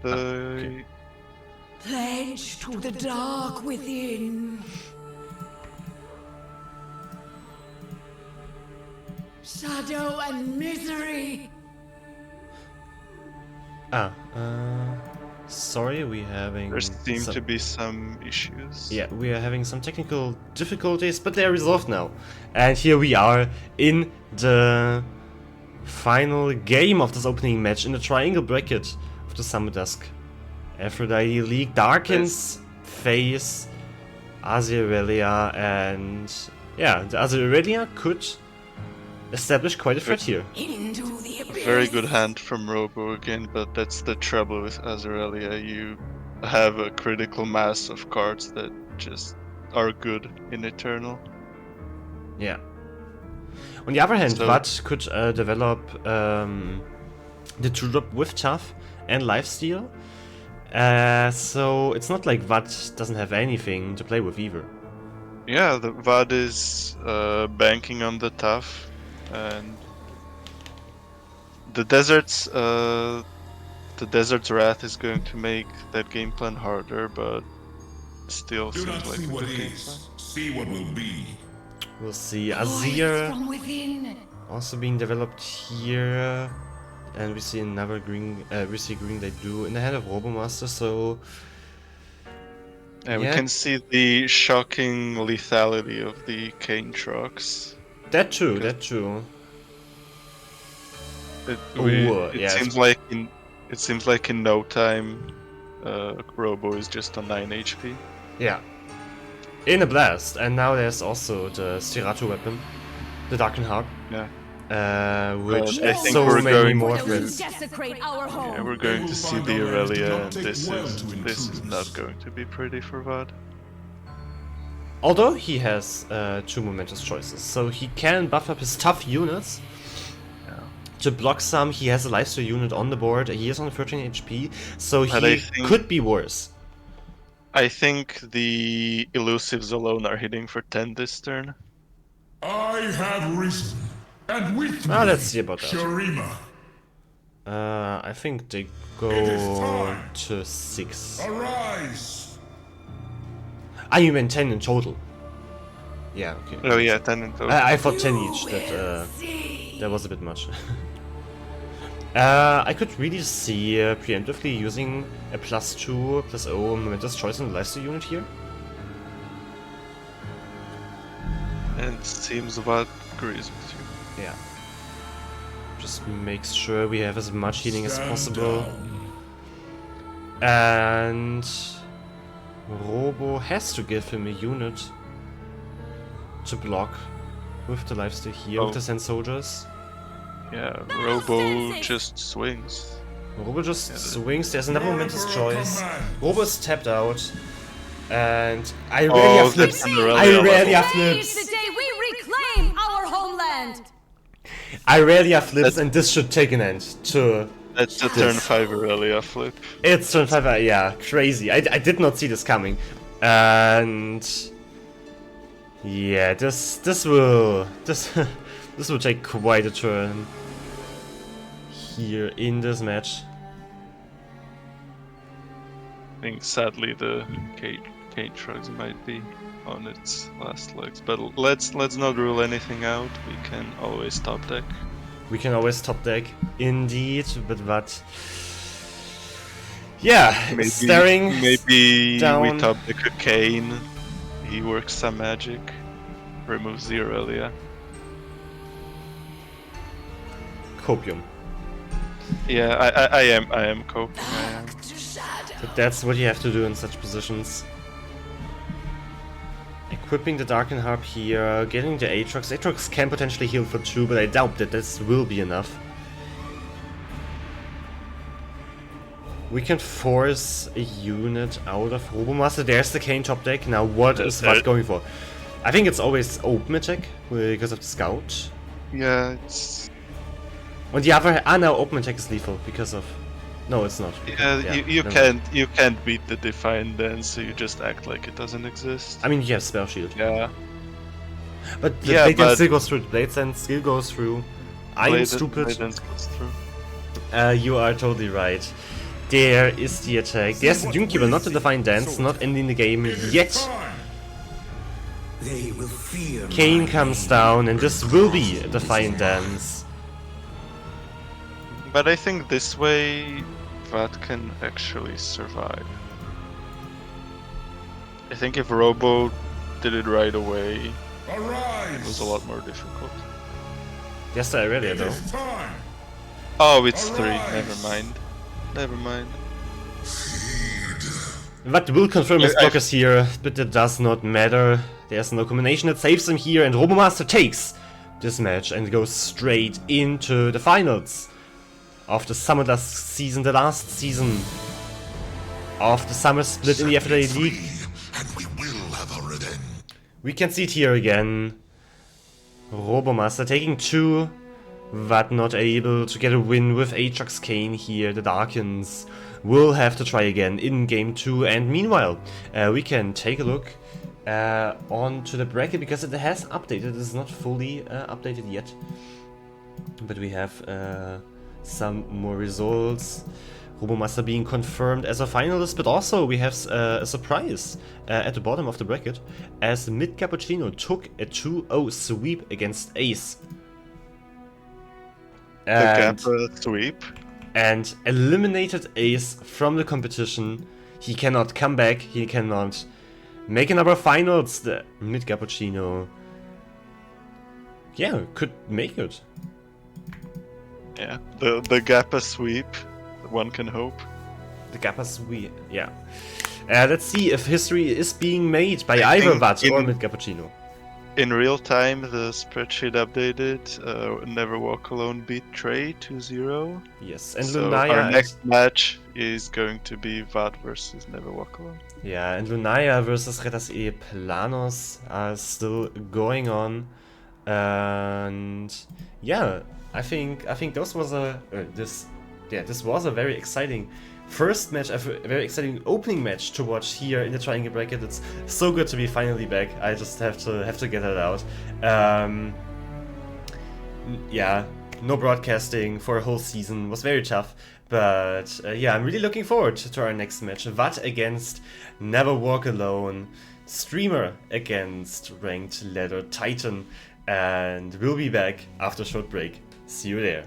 Okay. Pledge to the dark within. Shadow and misery. Sorry, we're having There seem to be some issues. Yeah, we are having some technical difficulties, but they're resolved now. And here we are in the final game of this opening match in the triangle bracket of the Summer Dusk Aphrodite League. Darkins face Azir Aurelia, and yeah, the Azir Aurelia could establish quite a threat here. Into the abyss. Very good hand from Robo again, but that's the trouble with Azarelia. You have a critical mass of cards that just are good in Eternal. Yeah. On the other hand, So- Vat could develop the 2-drop with Tough and Lifesteal. So it's not like Vat doesn't have anything to play with either. Yeah, the VAD is banking on the tough, and the desert's Wrath is going to make that game plan harder, but still Do seems not like see a what good game is, plan. see what will be. We'll see Voice Azir from within. also being developed here. And we see another green, we see green they do in the hand of Robomaster, so And yeah. we can see the shocking lethality of the Cane trucks. that too, that too. It Ooh, yeah, seems like in no time, Robo is just on 9 HP. Yeah. In a blast, and now there's also the Serato weapon, the Darken Heart. Yeah. Which I has think so we're many going more to- threats. Desecrate our home. Yeah, we're going will to see find the out that it did Aurelia, not and take this well is to not intruders. going to be pretty for VAD. Although he has 2 momentous choices, so he can buff up his tough units to block some. He has a lifesteal unit on the board. He is on 13 HP, so But I he think- could be worse. I think the elusives alone are hitting for 10 this turn. I have risen, and with me, Let's see about that. Shurima. I think they go is time. to 6. Arise! You meant 10 in total. Yeah, okay. Oh yeah, 10 in total. I thought 10 each. That was a bit much. I could really see preemptively using a +2, +0 momentous choice in the lifesteal unit here. And seems VAD agrees with you. Yeah. Just makes sure we have as much healing as Stand possible. down. And Robo has to give him a unit to block with the lifesteal here, with Oh. the Sand Soldiers. Yeah, Robo just swings. Robo just Yeah, swings, there's another momentous Emperor choice. commands. Robo is tapped out. And I rarely have flips. that's an Aurelia I rarely level. have Today is flips. the day we reclaim our homeland. I rarely have flips, and this should take an end to... That's the turn 5 Aurelia flip. It's turn 5, yeah, crazy. I did not see this coming. And... yeah, this will take quite a turn here in this match. I think sadly the Cane Trucks might be on its last legs, but let's not rule anything out. We can always top deck. We can always top deck, indeed, but what? Yeah, staring Maybe down. we top deck a Cane. He works some magic, removes the Aurelia. Copium. Yeah, I am coping. I am. But that's what you have to do in such positions. Equipping the Darken Harp here, getting the Aatrox. Aatrox can potentially heal for 2, but I doubt that this will be enough. We can force a unit out of Robomaster. There's the Kane top deck. Now what is Vat going for? I think it's always open attack because of the Scout. Yeah, it's... On the other hand, now open attack is lethal because of... No, it's not. Yeah, you can't beat the Defiant Dance, so you just act like it doesn't exist. I mean, you have Spell Shield. Yeah. But the Blade Dance still goes through. Blade Dance still goes through. I'm stupid. Blade Dance goes through. You are totally right. There is the attack. There's the Doomkeeper, not the Defiant Dance, not ending the game yet. They will fear Kane comes down, and this will be a Defiant Dance. But I think this way, Vat can actually survive. I think if Robo did it right away, it was a lot more difficult. Yes, I read it though. Oh, it's 3. Never mind. Never mind. Vat will confirm his blockers here, but it does not matter. There's no combination that saves him here, and Robomaster takes this match and goes straight into the finals of the Summer Dusk season, the last season of the summer split in the Aphrodite League. We can see it here again. Robomaster taking 2, but not able to get a win with Aatrox Kane here. The Darkens will have to try again in game 2, and meanwhile we can take a look onto the bracket because it has updated. It is not fully updated yet, but we have some more results. Robomaster being confirmed as a finalist, but also we have a surprise at the bottom of the bracket, as Mid Cappuccino took a 2-0 sweep against Ace. And, sweep. And eliminated Ace from the competition. He cannot come back, he cannot make another finals. The Mid Cappuccino, yeah, could make it. Yeah, the Gappa sweep, one can hope. The Gappa sweep, yeah. Let's see if history is being made by either Vat or Mid Cappuccino. In real time, the spreadsheet updated. Never Walk Alone beat Trey 2-0. Yes, and so Lunaya. Our next match is going to be Vat versus Never Walk Alone. Yeah, and Lunaya versus Retas E Planos are still going on, and yeah. I think this was a this was a very exciting first match, a very exciting opening match to watch here in the Triangle Bracket. It's so good to be finally back. I just have to get it out. Yeah, no broadcasting for a whole season was very tough, but yeah, I'm really looking forward to our next match. Vat against Never Walk Alone, Streamer against Ranked Ladder Titan, and we'll be back after a short break. See you there.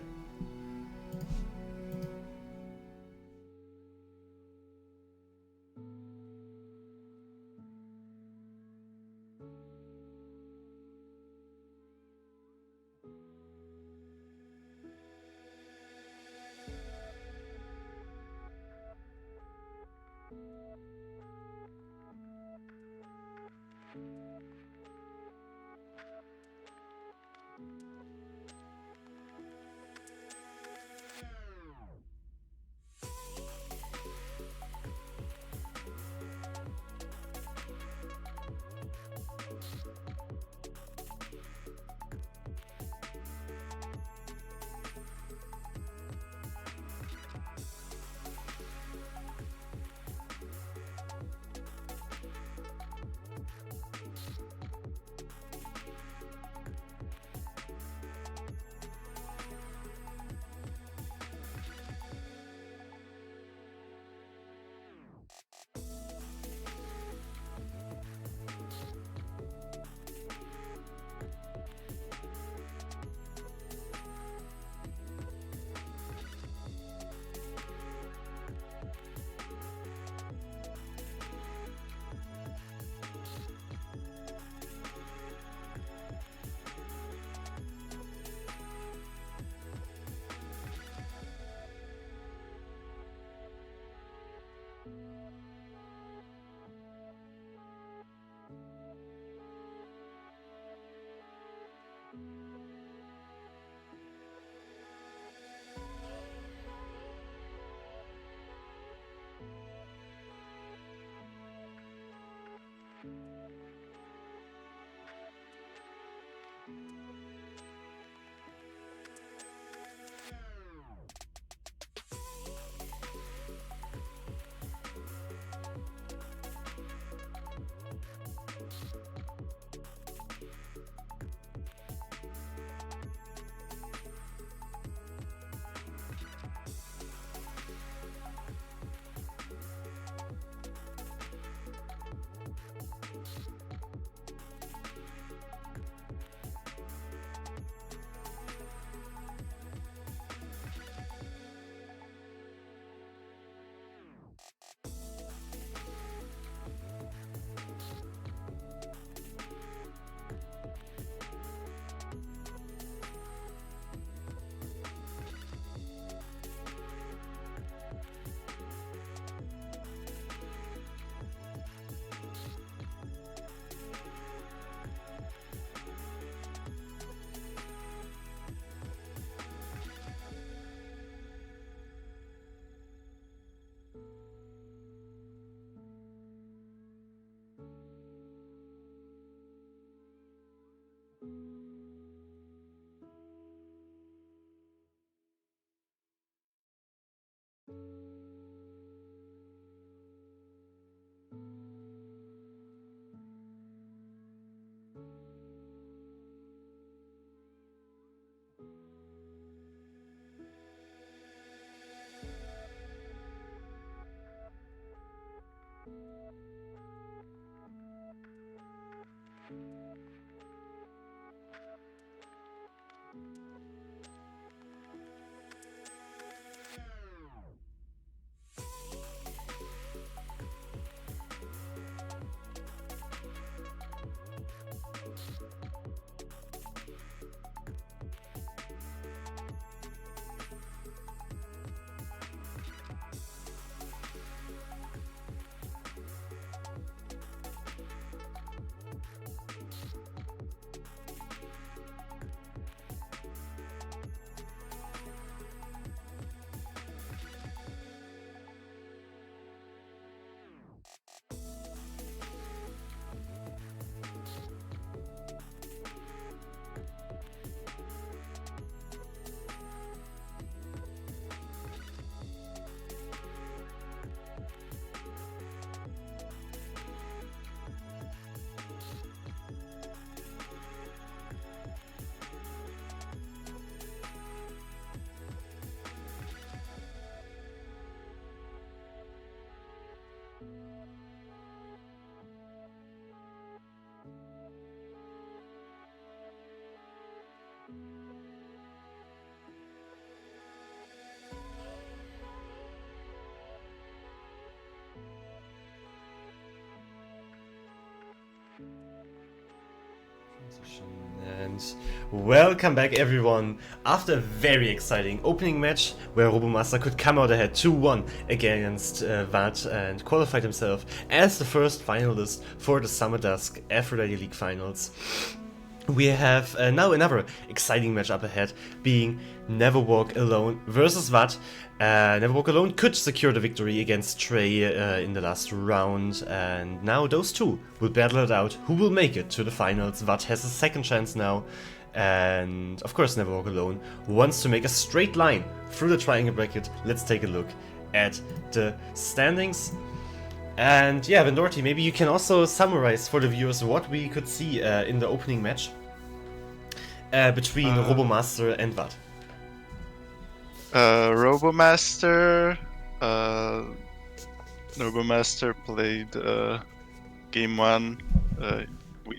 And welcome back, everyone. After a very exciting opening match where Robomaster could come out ahead 2-1 against Vat and qualified himself as the first finalist for the Summer Dusk Aphrodite League Finals, we have now another exciting match up ahead, being Never Walk Alone versus Vat. Never Walk Alone could secure the victory against Trey in the last round, and now those two will battle it out who will make it to the finals. Vat has a second chance now, and of course Never Walk Alone wants to make a straight line through the triangle bracket. Let's take a look at the standings. And yeah, Vendorty, maybe you can also summarize for the viewers what we could see in the opening match between Robomaster and Vat. Robomaster played game 1.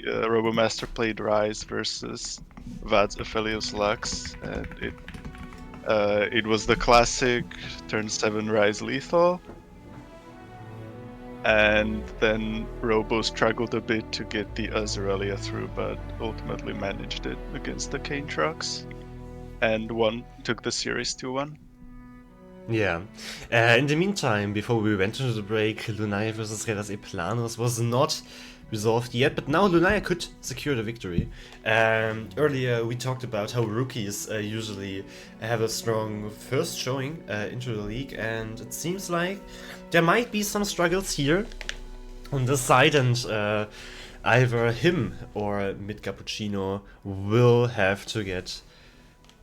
Robomaster played Rise versus Vat's Aphelios Lux, and it was the classic turn 7 Rise lethal. And then Robo struggled a bit to get the Azraelia through, but ultimately managed it against the Cane Trucks, and took the series 2-1. Yeah. In the meantime, before we went into the break, Lunaya versus Redas Eplanos was not resolved yet, but now Lunaya could secure the victory. Earlier we talked about how rookies usually have a strong first showing into the league, and it seems like there might be some struggles here on this side, and either him or Mid Cappuccino will have to get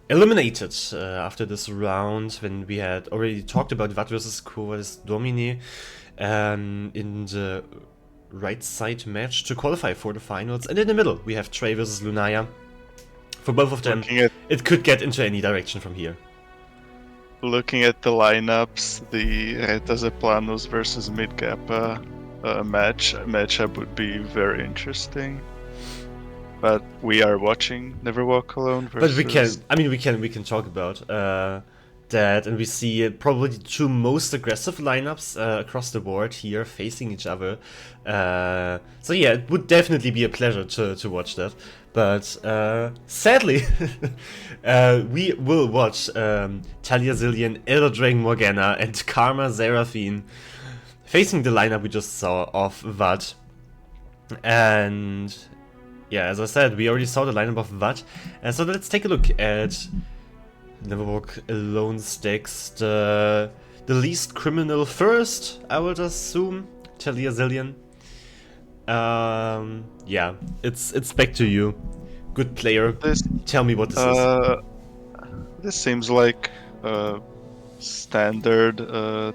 eliminated after this round, when we had already talked about Vat versus Quas Domine in the right side match to qualify for the finals, and in the middle we have Trey versus Lunaya. For both of them, it could get into any direction from here. Looking at the lineups, the Retas Eplanos versus Mid Kappa matchup would be very interesting. But we are watching Never Walk Alone versus... But we can talk about that, and we see probably the two most aggressive lineups across the board here facing each other. So yeah, it would definitely be a pleasure to watch that. But sadly, we will watch Talia Zillion, Elder Dragon Morgana, and Karma Seraphine facing the lineup we just saw of Vat. And yeah, as I said, we already saw the lineup of Vat. So let's take a look at Never Walk Alone stacks. The least criminal first, I would assume. Talia Zillion. Yeah, it's back to you. Good player. Tell me what this is. This seems like standard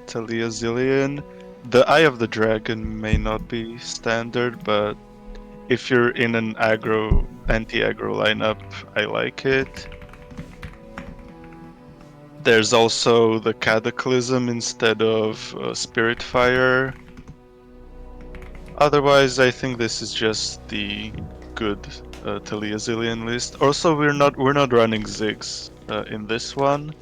Talia Zillion. The Eye of the Dragon may not be standard, but if you're in an anti-aggro lineup, I like it. There's also the Cataclysm instead of Spiritfire. Otherwise, I think this is just the good Talia Zillion list. Also, we're not running Ziggs in this one,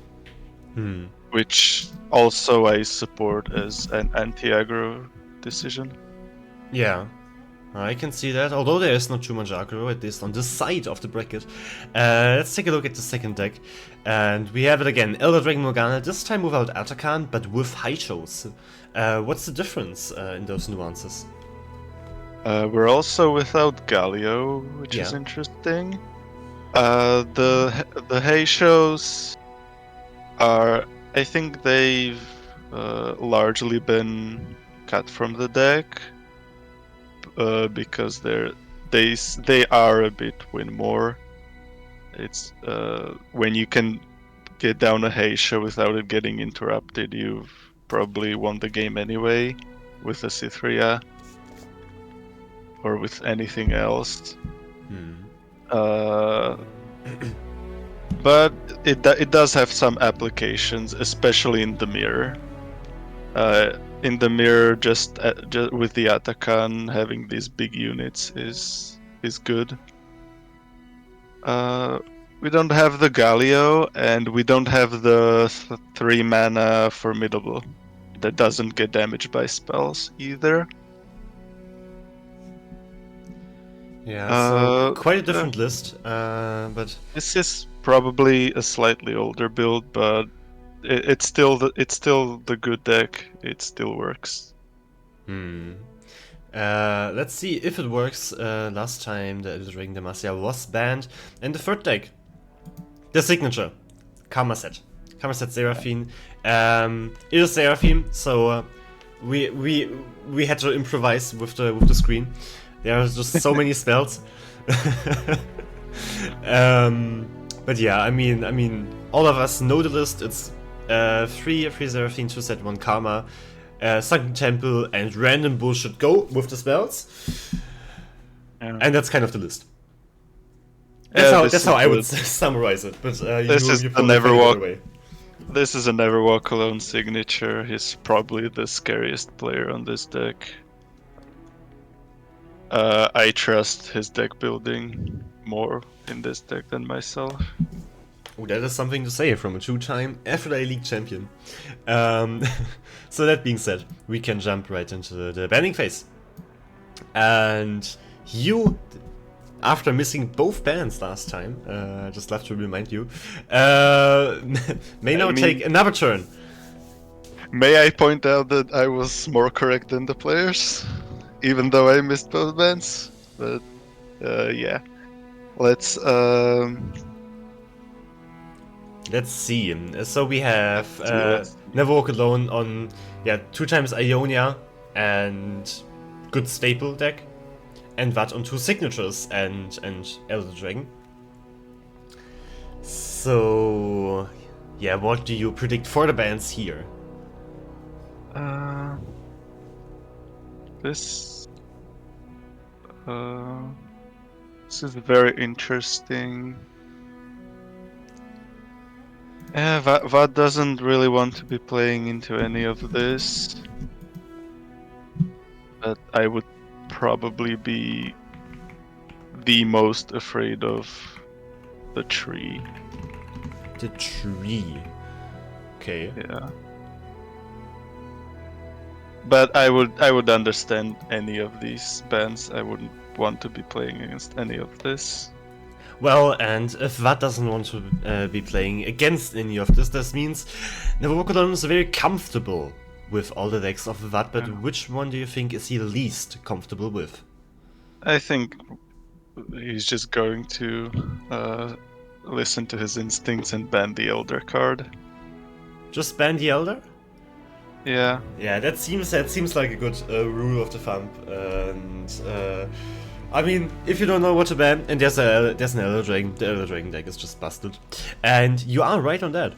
which also I support as an anti-aggro decision. Yeah, I can see that, although there is not too much aggro, at least on this side of the bracket. Let's take a look at the second deck, and we have it again, Elder Dragon Morgana, this time without Atakan, but with high shows. What's the difference in those nuances? We're also without Galio, which is interesting. The hay shows are, I think they've largely been cut from the deck because they are a bit win more. It's when you can get down a hay show without it getting interrupted, you've probably won the game anyway with a Cithria or with anything else. But it does have some applications, especially in the mirror. In the mirror, just with the Atakan, having these big units is good. We don't have the Galio, and we don't have the 3 mana Formidable that doesn't get damaged by spells either. Yeah, so quite a different list, but this is probably a slightly older build, but it's still the good deck. It still works. Let's see if it works. Last time the Elder Dragon Demacia was banned, and the third deck, the signature, Karma set Seraphine. It is Seraphine, so we had to improvise with the screen. There are just so many spells. But yeah, I mean, all of us know the list. It's 3 Seraphine, 2 set, 1 Karma, Sunken Temple, and random bullshit go with the spells. And that's kind of the list. That's how I would summarize it. But this is a never walk. This is a never walk alone signature. He's probably the scariest player on this deck. I trust his deck building more in this deck than myself. Oh, that is something to say from a 2-time Aphrodite League champion. So that being said, we can jump right into the banning phase. And you, after missing both bans last time, just love to remind you, may now take another turn. May I point out that I was more correct than the players? Even though I missed both bans, but yeah, let's see. So we have Never Walk Alone on 2 times Ionia and good staple deck, and Vat on 2 signatures and Elder Dragon. So yeah, what do you predict for the bans here? This is very interesting. Vad doesn't really want to be playing into any of this, but I would probably be the most afraid of the tree. The tree. Okay. Yeah. But I would understand any of these bans. I wouldn't want to be playing against any of this. Well, and if Vad doesn't want to be playing against any of this means Never Walk Alone is very comfortable with all the decks of Vad, but which one do you think is he least comfortable with? I think he's just going to listen to his instincts and ban the Elder card. Just ban the Elder? Yeah. Yeah, that seems like a good rule of the thumb. And I mean, if you don't know what to ban, and there's an Elder Dragon, the Elder Dragon deck is just busted. And you are right on that.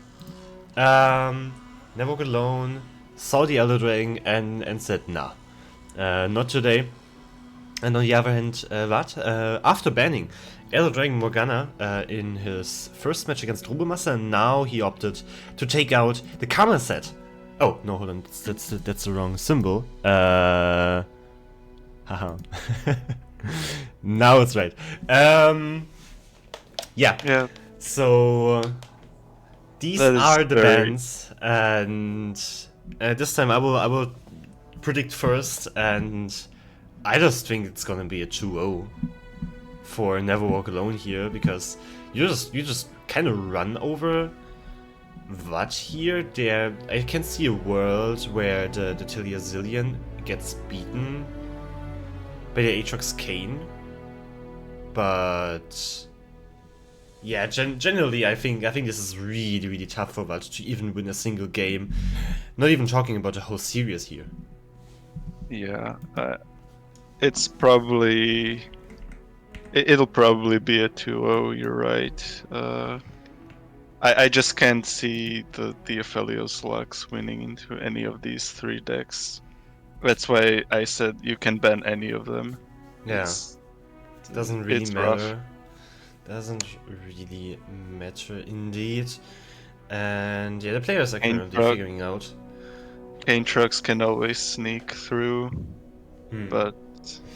Never Walk Alone, saw the Elder Dragon and said nah, not today. And on the other hand, what? After banning Elder Dragon Morgana in his first match against Robomaster, now he opted to take out the Karma set. Oh, no, hold on, that's the wrong symbol. Haha. Now it's right. Yeah. So these are the bans, and this time I will predict first, and I just think it's gonna be a 2-0 for Never Walk Alone here, because you just kind of run over Vad here. There, I can see a world where the Tilia Zillion gets beaten by the Aatrox Kane, but yeah, generally I think this is really tough for Vad to even win a single game. Not even talking about the whole series here. Yeah, it's probably it'll probably be a 2-0. You're right. I just can't see the Aphelios Lux winning into any of these 3 decks. That's why I said you can ban any of them. Yeah, it doesn't really matter. Rough. Doesn't really matter indeed. And yeah, the players are currently figuring out. Aatrox can always sneak through, but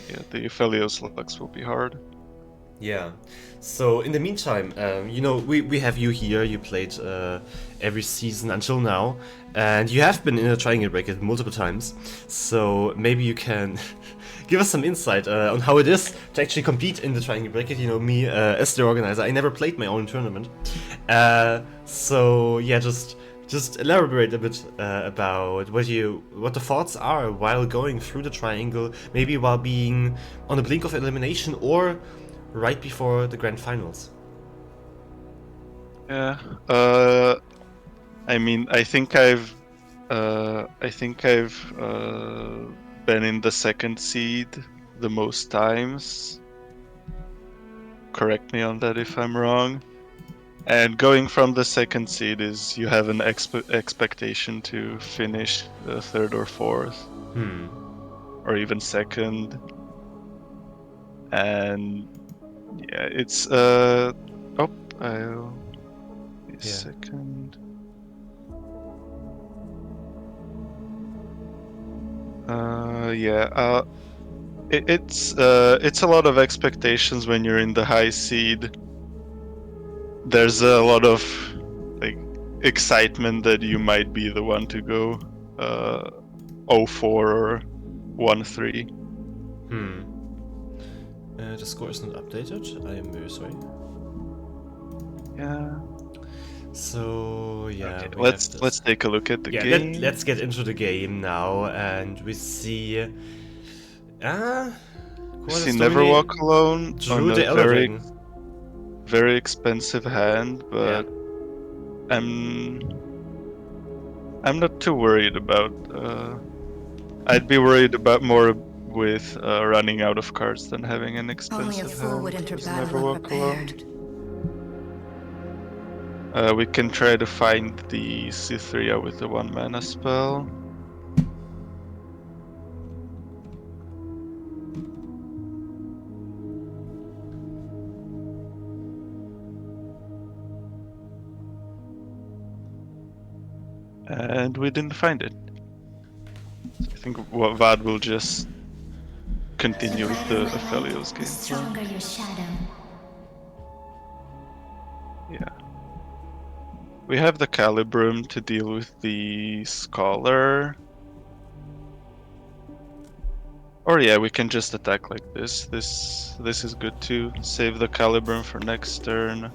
yeah, the Aphelios Lux will be hard. Yeah. So in the meantime, you know, we have you here. You played every season until now, and you have been in a triangle bracket multiple times. So maybe you can give us some insight on how it is to actually compete in the Triangle Bracket. You know, me as the organizer, I never played my own tournament. So yeah, just elaborate a bit about what the thoughts are while going through the triangle, maybe while being on the blink of elimination or right before the grand finals. Yeah. I mean, I think I've been in the second seed the most times. Correct me on that if I'm wrong. And going from the second seed is you have an expectation to finish third or fourth, or even second. And yeah, it's second. It's a lot of expectations when you're in the high seed. There's a lot of like excitement that you might be the one to go 0-4 or 1-3. The score is not updated. I am very sorry. Yeah. So yeah, okay, let's take a look at the game. Let's get into the game now, and we see. We see Never Walk Alone drew on the a very expensive hand, but yeah. I'm not too worried about. I'd be worried about more with running out of cards than having an expensive Only a fool hand. would enter Never battle Walk Alone. unprepared. We can try to find the C3 with the 1 mana spell. And we didn't find it. So I think Vad will just continue with the Aphelios game. The stronger your shadow. Yeah. We have the Calibrum to deal with the Scholar. Or yeah, we can just attack like this. This is good too. Save the Calibrum for next turn.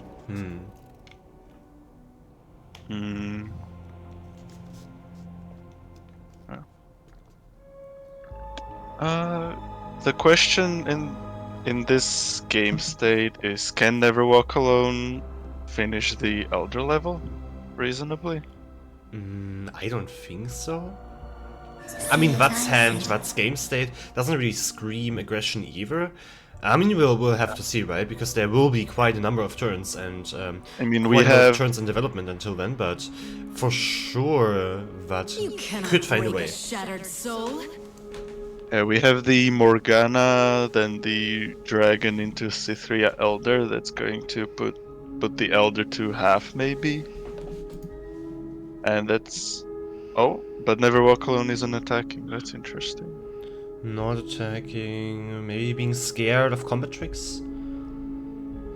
The question in this game state is, can Never Walk Alone finish the Elder level reasonably? I don't think so. I mean, Vad's game state doesn't really scream aggression either. I mean, we'll have to see, right? Because there will be quite a number of turns, and I mean, we have turns in development until then. But for sure, Vad could find a way. Shattered soul. We have the Morgana, then the Dragon into Cythria Elder. That's going to put the Elder to half, maybe. And that's... Oh, but Never Walk Alone isn't attacking. That's interesting. Not attacking, maybe being scared of combat tricks?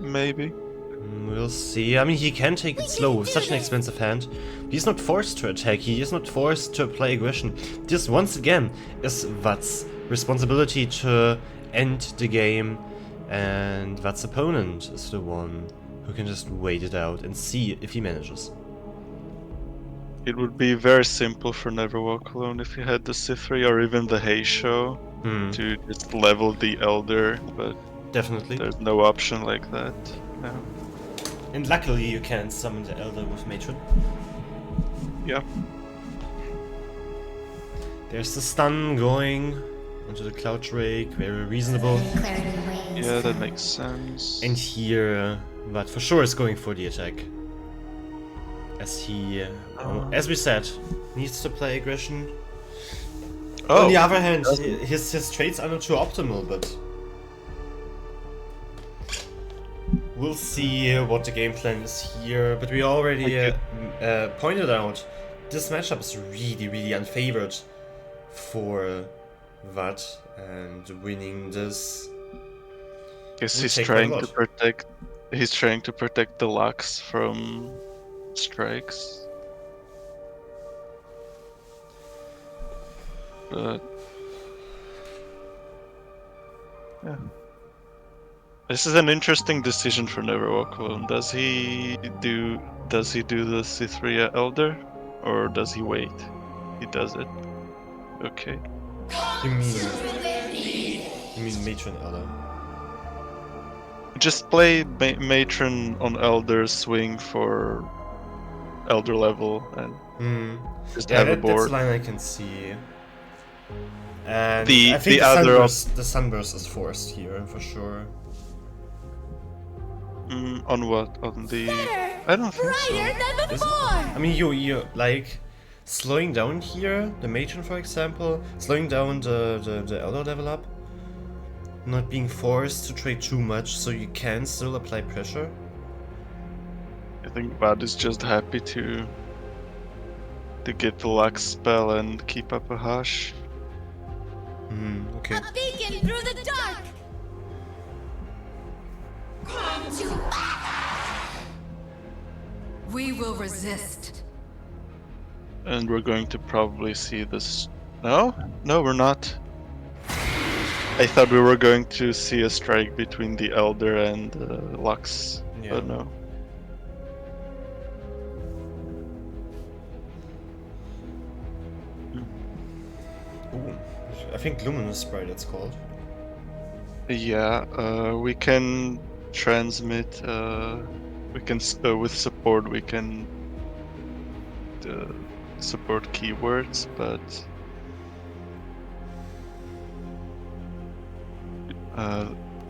Maybe. We'll see. I mean, he can take it slow with such an expensive hand. He's not forced to attack, he is not forced to apply aggression. This, once again, is Vad's responsibility to end the game, and Vad's opponent is the one who can just wait it out and see if he manages. It would be very simple for Never Walk Alone if you had the Cythria or even the Heisho to just level the Elder, but definitely there's no option like that. No. And luckily you can summon the Elder with Matron. Yeah. There's the stun going onto the Cloud Drake, very reasonable. Yeah, that makes sense. And here, Vad for sure is going for the attack. As he, as we said, needs to play aggression. On the other hand, his traits are not too optimal, but we'll see what the game plan is here. But we already pointed out this matchup is really, really unfavored for Vad, and winning this. Guess he's trying to protect. He's trying to protect the Lux from strikes. But Yeah. This is an interesting decision for Never Walk Alone. Does he do the C3 Elder, or does he wait? He does it. Okay. You mean Matron Elder? Just play Matron on Elder, swing for Elder level, and just Yeah, have a that's board. a line I can see. And The- I think the other the Sunburst is forced here for sure. On what? On the... I don't think so. Is it? I mean, you like slowing down here, the Matron for example, slowing down the Elder level up, not being forced to trade too much, so you can still apply pressure. I think Bud is just happy to get the Lux spell and keep up a hush. Okay. A beacon through the dark! We will resist. And we're going to probably see this... No? No, we're not. I thought we were going to see a strike between the Elder and Lux, but no. Ooh, I think Luminous Sprite it's called. Yeah, we can transmit, we can, with support we can support keywords, but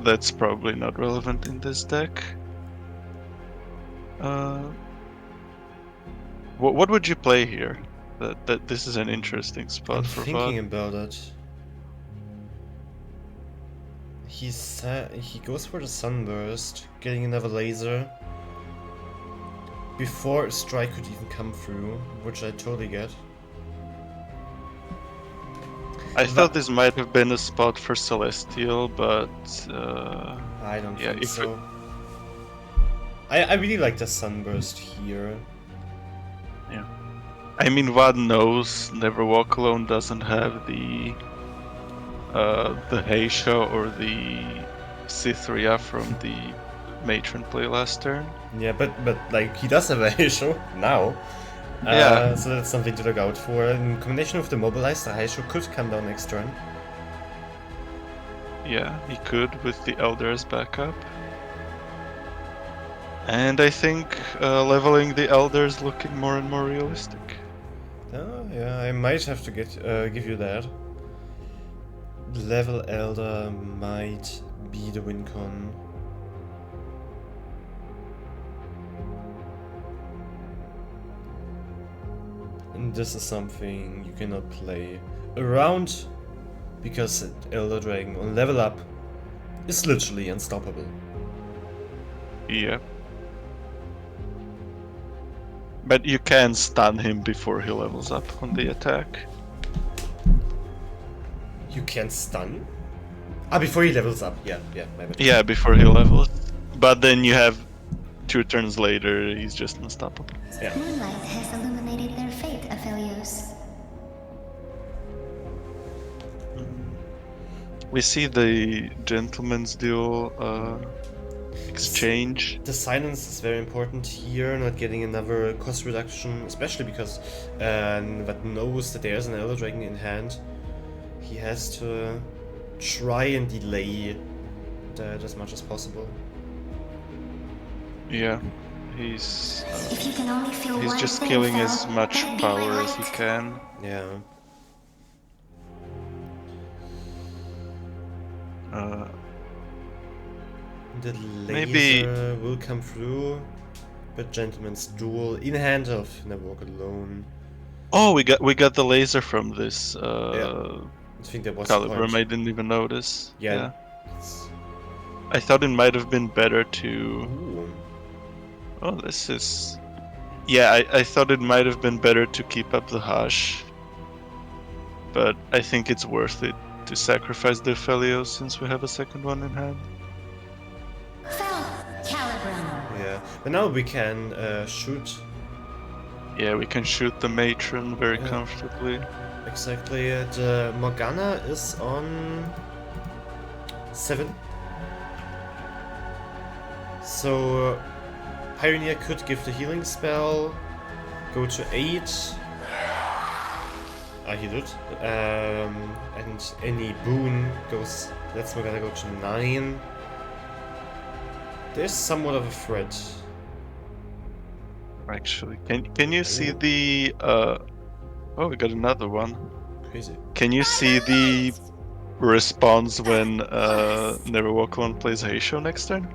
that's probably not relevant in this deck. What would you play here? That this is an interesting spot I'm for thinking Vod. about it. He goes for the Sunburst, getting another laser before a strike could even come through, which I totally get. I thought this might have been a spot for Celestial, but I don't yeah, think if so. I really like the Sunburst here. Yeah. I mean, Vad knows Never Walk Alone doesn't have the Heisha or the Cythria from the Matron play last turn. Yeah, but like he does have a Heisho now. Yeah. So that's something to look out for. In combination with the Mobilize, the Heisho could come down next turn. Yeah, he could with the Elder as backup. And I think leveling the Elder is looking more and more realistic. Oh, yeah, I might have to give you that. Level Elder might be the win con. And this is something you cannot play around because Elder Dragon on level up is literally unstoppable. Yeah. But you can stun him before he levels up on the attack. You can stun? Ah, before he levels up, yeah, my bad. Yeah, before he levels. But then you have 2 turns later, he's just unstoppable. Yeah. Moonlight has illuminated their fate, Aphelios. We see the Gentleman's Duel exchange. The silence is very important here, not getting another cost reduction, especially because Vat knows that there's an Elder Dragon in hand. He has to try and delay that as much as possible. Yeah, he's If you can only feel he's one just thing, killing Fel, as much let it be power my as he light. can. Yeah. The laser Maybe- will come through, but Gentleman's Duel in hand of Never Walk Alone. Oh, we got the laser from this I think that was the Caliber. point. I didn't even notice. Yeah. I thought it might have been better to. Ooh. Oh, this is. Yeah, I thought it might have been better to keep up the hush. But I think it's worth it to sacrifice the Aphelios since we have a second one in hand. Fel, Calibrum. Yeah, but now we can shoot. Yeah, we can shoot the Matron very Yeah. comfortably. Exactly. The Morgana is on 7. So Pioneer could give the healing spell, go to 8. He did. And any boon goes. That's gonna go to 9. There's somewhat of a threat. Actually, can you see the oh, we got another one. Crazy. Can you see the response when Never Walk Alone plays Heisho next turn?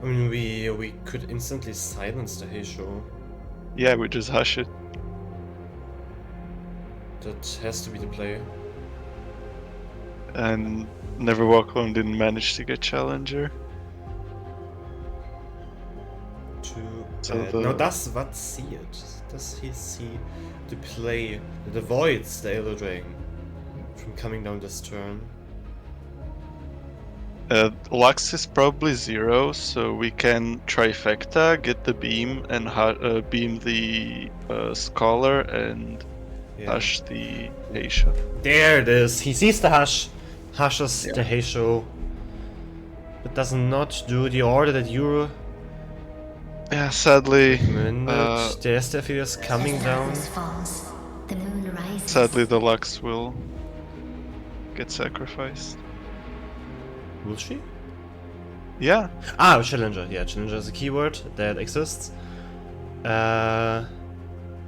I mean, we could instantly silence the Heisho. Yeah, we just hush it. That has to be the play. And Never Walk Alone didn't manage to get Challenger. Now does Vat see it? Does he see the play that avoids the Elder Dragon from coming down this turn? Lux is probably 0, so we can trifecta, get the beam, and beam the Scholar and hush the Heisho. There it is! He sees the hush, hushes the Heisho. It does not do the order that you... Yeah, sadly... there's the Aphrodite coming down. Falls, the moon rises. Sadly the Lux will get sacrificed. Will she? Yeah. Ah, Challenger. Yeah, Challenger is a keyword that exists. Oh,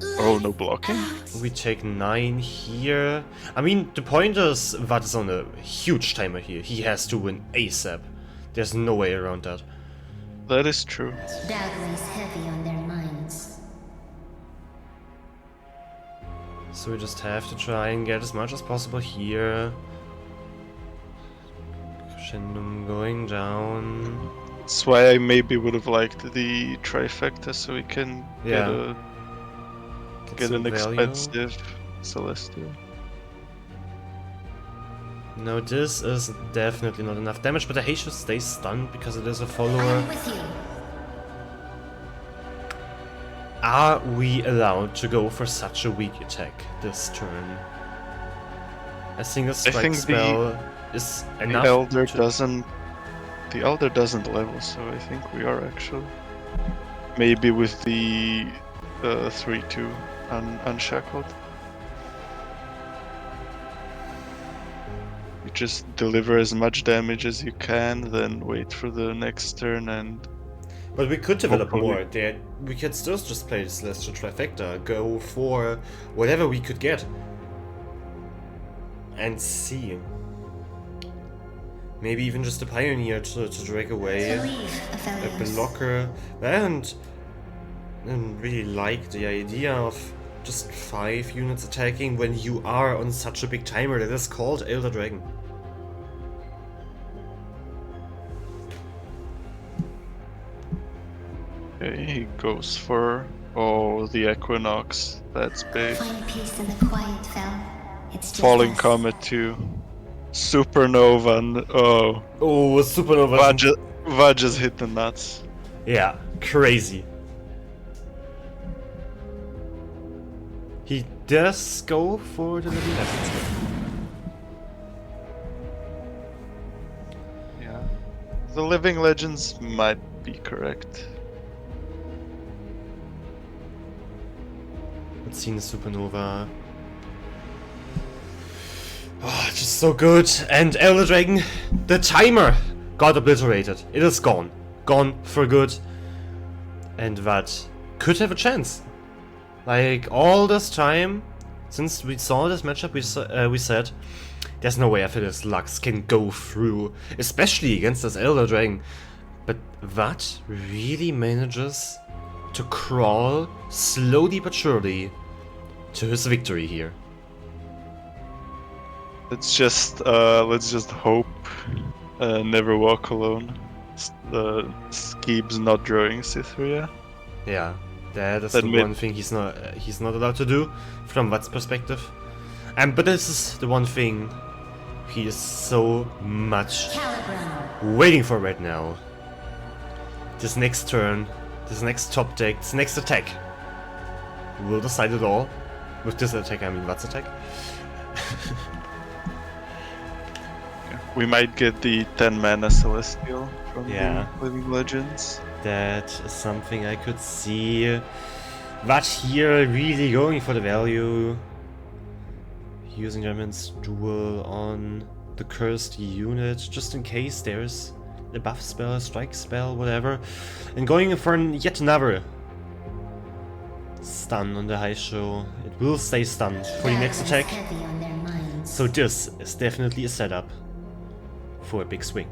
no blocking? We take 9 here. I mean, the point is, Vat is on a huge timer here. He has to win ASAP. There's no way around that. That is true. Doubt weighs heavy on their minds. So we just have to try and get as much as possible here. Crescendum going down. That's why I maybe would have liked the trifecta, so we can get an expensive Celestial. No, this is definitely not enough damage, but the Heisho stays stunned because it is a follower. I'm with you. Are we allowed to go for such a weak attack this turn? A single strike spell is enough. The Elder doesn't level, so I think we are actually. Maybe with the 3-2 unshackled. You just deliver as much damage as you can, then wait for the next turn and... But we could develop more. We could still just play Celestial Trifecta, go for whatever we could get. And see. Maybe even just a Pioneer to drag away a blocker. And really like the idea of just 5 units attacking when you are on such a big timer that is called Elder Dragon. Okay, he goes for the Equinox. That's big. Find peace in the quiet, Fel. It's just Falling us. Comet 2. Supernova. Oh, Supernova. Vaj just hit the nuts. Yeah, crazy. He does go for the Living Legends. Yeah. The Living Legends might be correct. Let's see the Supernova. Oh, just so good. And Elder Dragon, the timer got obliterated. It is gone. Gone for good. And Vat could have a chance. Like, all this time, since we saw this matchup, we said, there's no way Aphrodite's Lux can go through, especially against this Elder Dragon. But Vat really manages to crawl slowly but surely to his victory here. Let's just hope Never Walk Alone. Skeeb's not drawing Cytheria. Yeah, that is the one thing he's not allowed to do from Vat's perspective. But this is the one thing he is so much waiting for right now. This next turn, this next top deck, this next attack will decide it all. With this attack, I mean Vat's attack. We might get the 10 mana Celestial from Yeah. the Living Legends. That is something I could see. But here, really going for the value. Using Gentleman's Duel on the cursed unit, just in case there's a buff spell, a strike spell, whatever. And going for yet another stun on the high show. It will stay stunned for the next attack. Heavy on their minds. So this is definitely a setup for a big swing.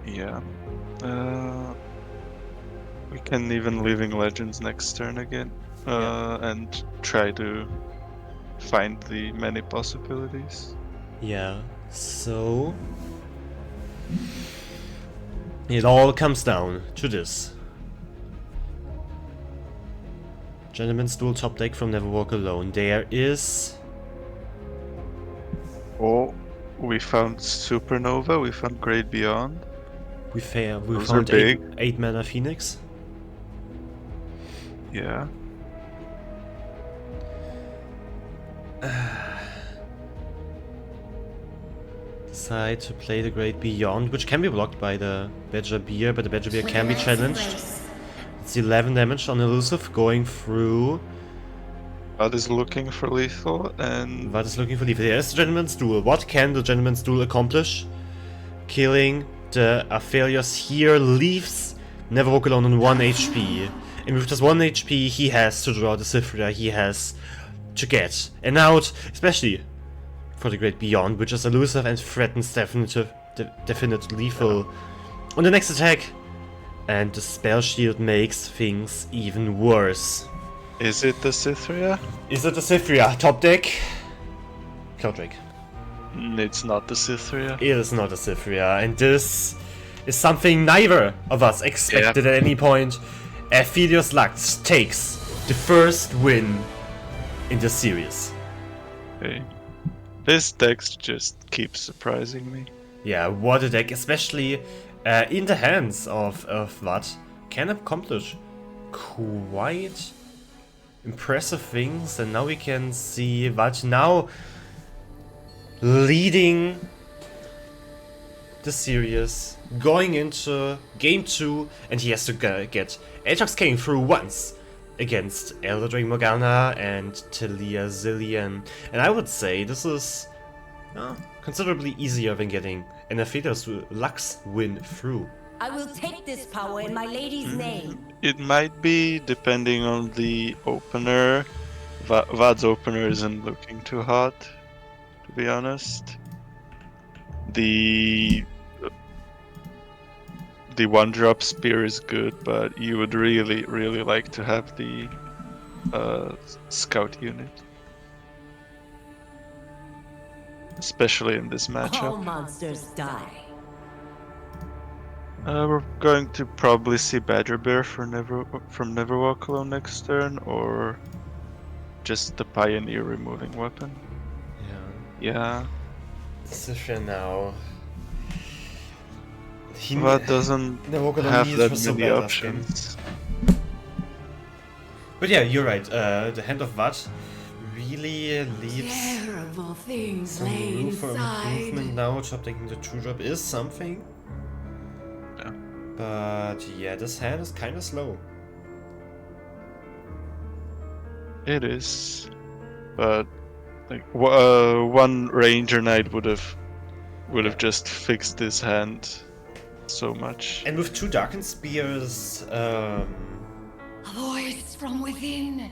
Yeah. We can even Living Legends next turn again. And try to find the many possibilities. Yeah, so it all comes down to this. Gentleman's Duel top deck from Never Walk Alone. There is... Oh, we found Supernova, we found Great Beyond. We Those found are big. 8 mana Phoenix. Yeah. Decide to play the Great Beyond, which can be blocked by the Badger Beer, but the Badger Beer can be challenged. It's 11 damage on Elusive, going through. Bud is looking for lethal, and What is looking for lethal? There's the Gentleman's Duel. What can the Gentleman's Duel accomplish? Killing the Aphelios here leaves Never Walk Alone on 1 HP. And with just 1 HP, he has to draw the Cyphria, he has to get an out, especially for the Great Beyond, which is elusive and threatens definite lethal on the next attack. And the spell shield makes things even worse. is it the Cythria? Is it the Cyphria top deck? Clouddrake. It's not the Cythria. It is not a Cyphria, and this is something neither of us expected at any point. Aphelios Lux takes the first win in the series. Okay. This deck just keeps surprising me. Yeah, what a deck, especially in the hands of what can accomplish quite impressive things. And now we can see what now leading the series, going into game 2, and he has to get Aatrox King through once against Elder Dragon Morgana and Talia Zillion. And I would say this is considerably easier than getting an Aphelios Lux win through. I will take this power in my lady's name. It might be, depending on the opener. Vad's opener isn't looking too hot, to be honest. The 1-drop spear is good, but you would really like to have the scout unit. Especially in this All matchup. monsters die. We're going to probably see Badger Bear from Never Walk Alone next turn, or just the Pioneer removing weapon. Yeah. Cyphria now. Vad doesn't have that many options. But yeah, you're right. The hand of Vad really leaves Terrible things some lay room for inside. improvement now. Top taking the 2-drop is something. Yeah. But yeah, this hand is kind of slow. It is, but like one Ranger Knight would have just fixed this hand so much. And with 2 Darkened Spears A voice from within.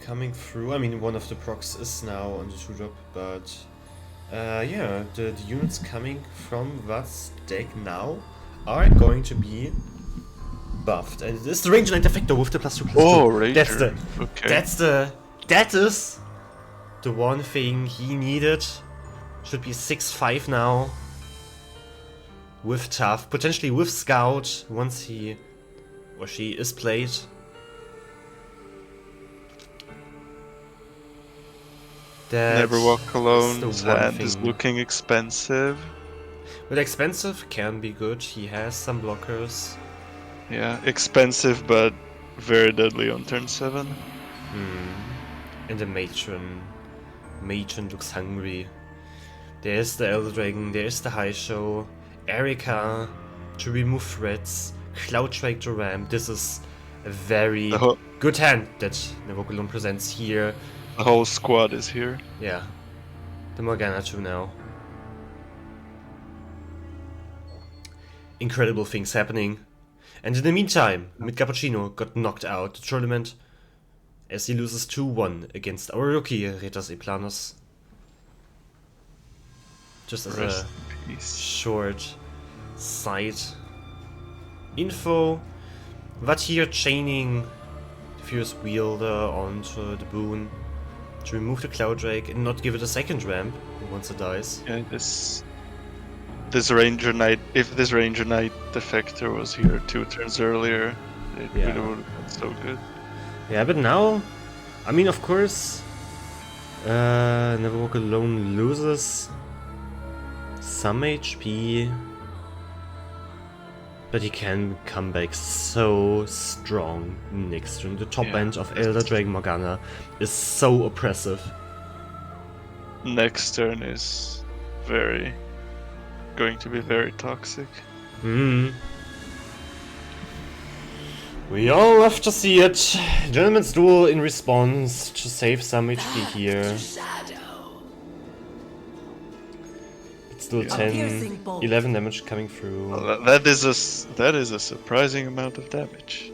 coming through, I mean, one of the procs is now on the 2-drop, but yeah, the units coming from Vad's deck now are going to be buffed. And it is the Ranger Knight Defector with the +2/+2. Oh, Ranger. That is the one thing he needed. Should be 6/5 now. With Tough, potentially with Scout, once he or she is played. Never Walk Alone. That's the one Hand is thing. looking expensive. But expensive can be good. He has some blockers. Yeah, expensive but very deadly on turn 7. And the matron looks hungry. There's the Elder Dragon, there's the High Show, Erika to remove threats, Cloudstrike to ramp. This is a very good hand that Nevokulon presents here. The whole squad is here. Yeah. The Morgana too now. Incredible things happening. And in the meantime, Mid Cappuccino got knocked out the tournament as he loses 2-1 against our rookie Retas Eplanos. Just as a short side info, Vatir chaining the Fierce Wielder onto the Boon to remove the Cloud Drake and not give it a second ramp once it dies. Yeah, this Ranger Knight, if this Ranger Knight Defector was here 2 turns earlier, it would have been so good. Yeah, but now, I mean, of course, Never Walk Alone loses some HP, but he can come back so strong next turn. The top end of Elder Dragon Morgana is so oppressive. Next turn is going to be very toxic. We all love to see it. Gentleman's Duel in response to save some HP here. It's still 10, 11 damage coming through. Well, that is a surprising amount of damage.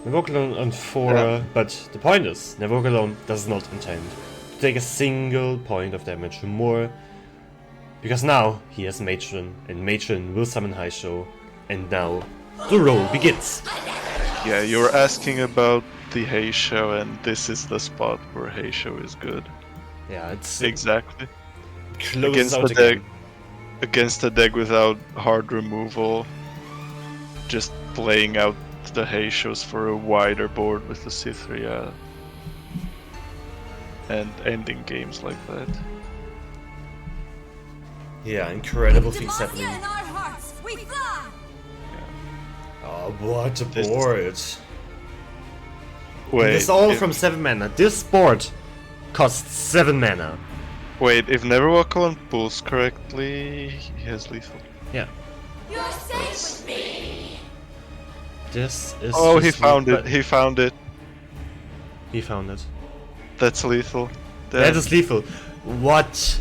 Nevokulon on 4, but the point is, Nevokulon does not intend to take a single point of damage more, because now he has Matron, and Matron will summon High Show, and now the roll begins. Yeah, you're asking about the High Show, and this is the spot where High Show is good. Yeah, it's exactly against out the deck. Against a deck without hard removal, just playing out the High Shows for a wider board with the Cytheria and ending games like that. Yeah, incredible things happening. In our hearts, we fly. Oh, what a board! Wait, this is all from 7 mana. This board costs 7 mana. Wait, if Neverwalk pulls correctly, he has lethal. Yeah. You're safe with me. This is. Oh, he found it. He found it. He found it. That's lethal. Damn. That is lethal. What?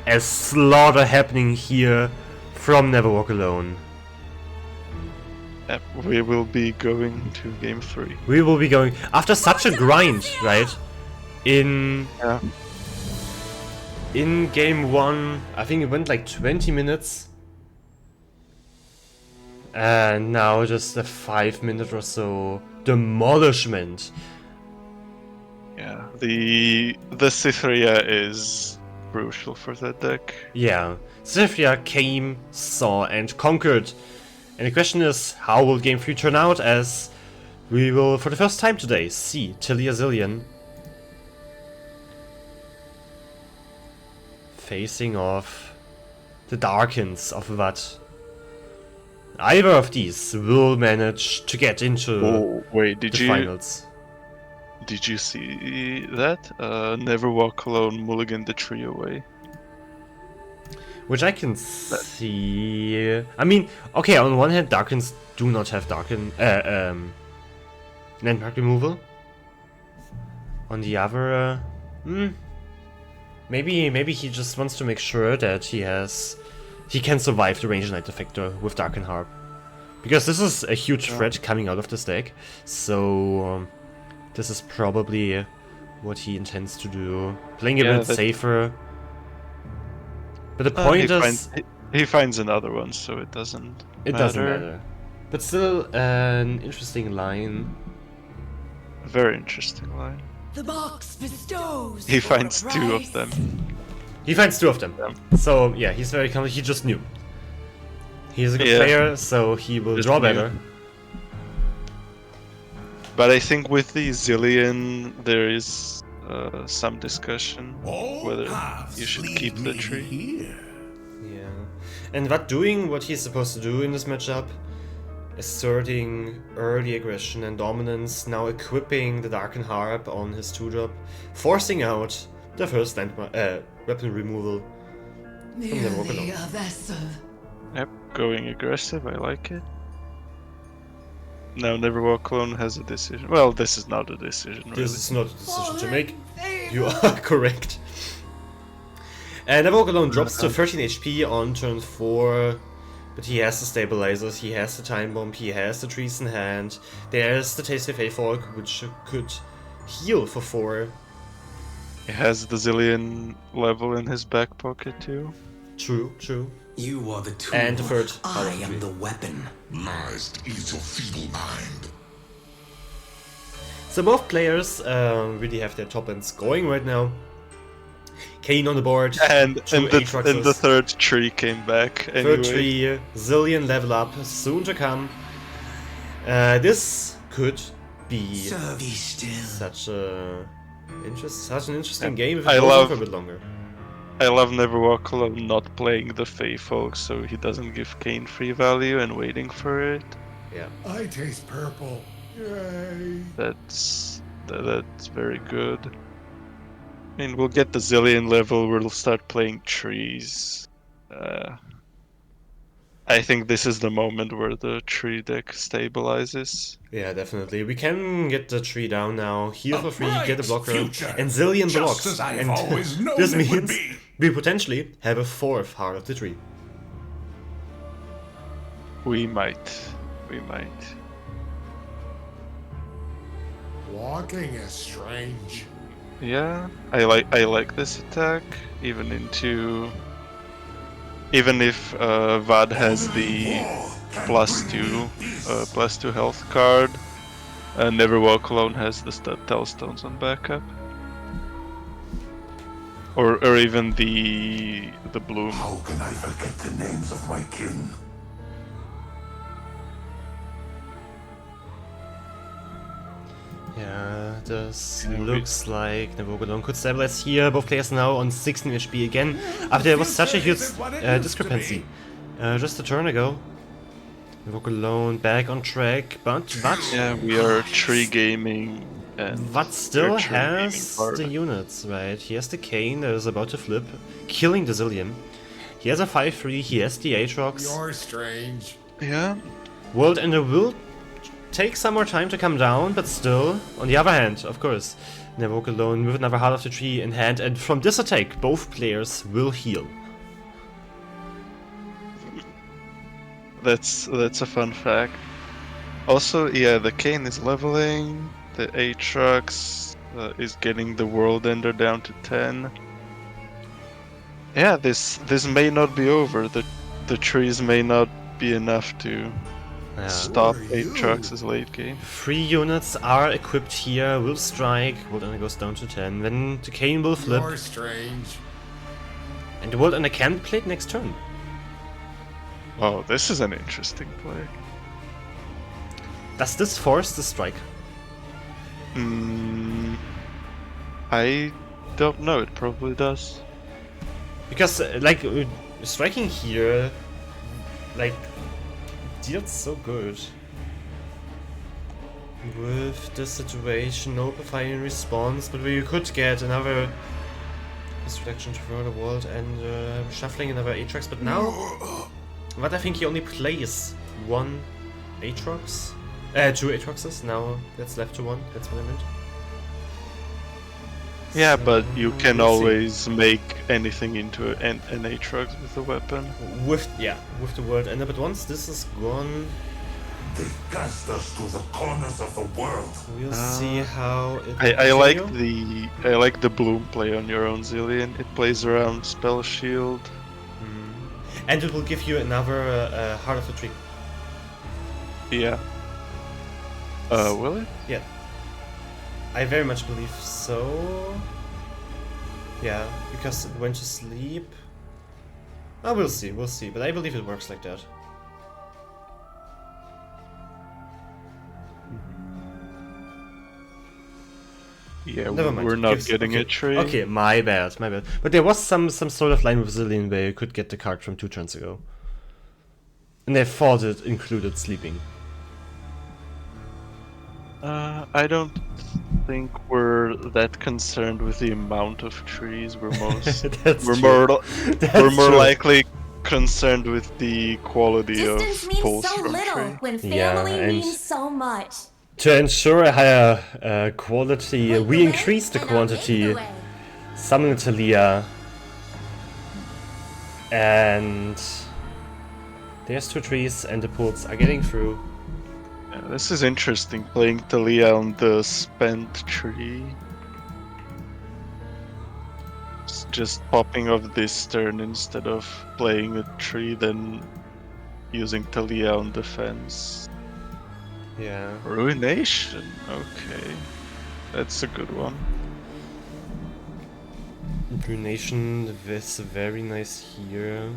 A slaughter happening here from Never Walk Alone. We will be going to game 3. We will be going after such a grind, right? In game 1, I think it went like 20 minutes. And now just a 5-minute or so demolishment. Yeah, the Cytheria is crucial for that deck. Yeah, Cytheria came, saw, and conquered. And the question is, how will game 3 turn out, as we will, for the first time today, see Tilly Azillion facing off the Darkins of Vat. Either of these will manage to get into the finals. Did you see that? Never Walk Alone mulligan the tree away. Which I can see. I mean, okay, on one hand, Darkins do not have landmark removal. On the other, maybe he just wants to make sure that he can survive the Ranger Knight Defector with Darken Harp, because this is a huge threat coming out of this deck. So this is probably what he intends to do, playing a bit safer. But the point is, he finds another one, so it doesn't. Doesn't matter. But still, an interesting line. A very interesting line. The box bestows. He finds 2 of them. He finds 2 of them. So yeah, he's very confident. He just knew. He's a good player, so he will draw better. But I think with the Zillion, there is some discussion whether you should keep the tree. Yeah, and Vat doing what he's supposed to do in this matchup, asserting early aggression and dominance, now equipping the Darken Harp on his 2-drop, forcing out the first weapon removal from Never Walk Alone. a vessel. Yep, going aggressive, I like it. Now Never Walk Alone has a decision. Well, this is not a decision, really. This is not a decision to make. You are correct. Never Walk Alone drops to 13 HP on turn 4, but he has the stabilizers, he has the time bomb, he has the trees in hand. There's the Tasty Folk, which could heal for 4. He has the zillion level in his back pocket too. True, true. You are the tool. And the third. I am the weapon. Lies to ease your feeble mind. So both players really have their top ends going right now. Kane on the board, and two the third tree came back anyway. Third tree, zillion level up, soon to come. This could be such an interesting game if it goes on for a bit longer. I love Never Walk Alone not playing the Fey folk, so he doesn't give Kane free value and waiting for it. Yeah. I taste purple. Yay. That's very good. I mean, we'll get the zillion level, we'll start playing trees. I think this is the moment where the tree deck stabilizes. Yeah, definitely. We can get the tree down now, heal for free, get a blocker, and zillion blocks. And this means we potentially have a 4th Heart of the Tree. We might. Walking is strange. Yeah, I like this attack, even if Vad has the +2 health card, Never Walk Alone has the Tellstones on backup, or even the bloom. How can I forget the names of my kin? Yeah, this looks like Never Walk Alone could stabilize here. Both players now on 16 HP again, after there was such a huge discrepancy just a turn ago. Never Walk Alone back on track, but yeah, we are tree gaming, and but still has the units, right? He has the Kane that is about to flip, killing the Zillion. He has a 5-3, he has the Aatrox. You're strange. Yeah. World Ender will take some more time to come down, but still, on the other hand, of course, Never Walk Alone with another Heart of the Tree in hand, and from this attack, both players will heal. That's a fun fact. Also, yeah, the Kane is leveling, the Aatrox is getting the World Ender down to 10. Yeah, this may not be over. The trees may not be enough to stop Aatrox's late game. 3 units are equipped here, will strike, World Ender goes down to 10, then the Kane will flip. You're strange. And the World Ender can play it next turn. Oh, this is an interesting play. Does this force the strike? I don't know, it probably does. Because, striking here, deals so good. With this situation, no providing response, but we could get another distraction to throw the world and shuffling another Aatrox, but now... But I think he only plays 1 Aatrox. 2 Aatroxes, now that's left to 1, that's what I meant. Yeah, so, but you can always make anything into an Aatrox with a weapon. With the World Ender, but once this is gone... They cast us to the corners of the world. We'll see how it I like the Bloom play on your own Zillion. It plays around Spell Shield. And it will give you another Heart of the Tree. Yeah. Will it? Yeah. I very much believe so. Yeah, because it went to sleep. Oh, we'll see, but I believe it works like that. Yeah, we're not getting a tree. Okay, my bad. But there was some sort of line with Zillion where you could get the card from 2 turns ago. And I thought it included sleeping. I don't think we're that concerned with the amount of trees. We're more likely concerned with the quality Distance of means pulls so from little tree. when Yeah, family and- means so much. To ensure a higher quality, Point we the way, increase the and I'll make quantity. the way. Summon Talia. And there's 2 trees and the pulls are getting through. Yeah, this is interesting, playing Talia on the spent tree. It's just popping off this turn instead of playing a tree, then using Talia on defense. Yeah. Ruination? Okay. That's a good one. Ruination is very nice here.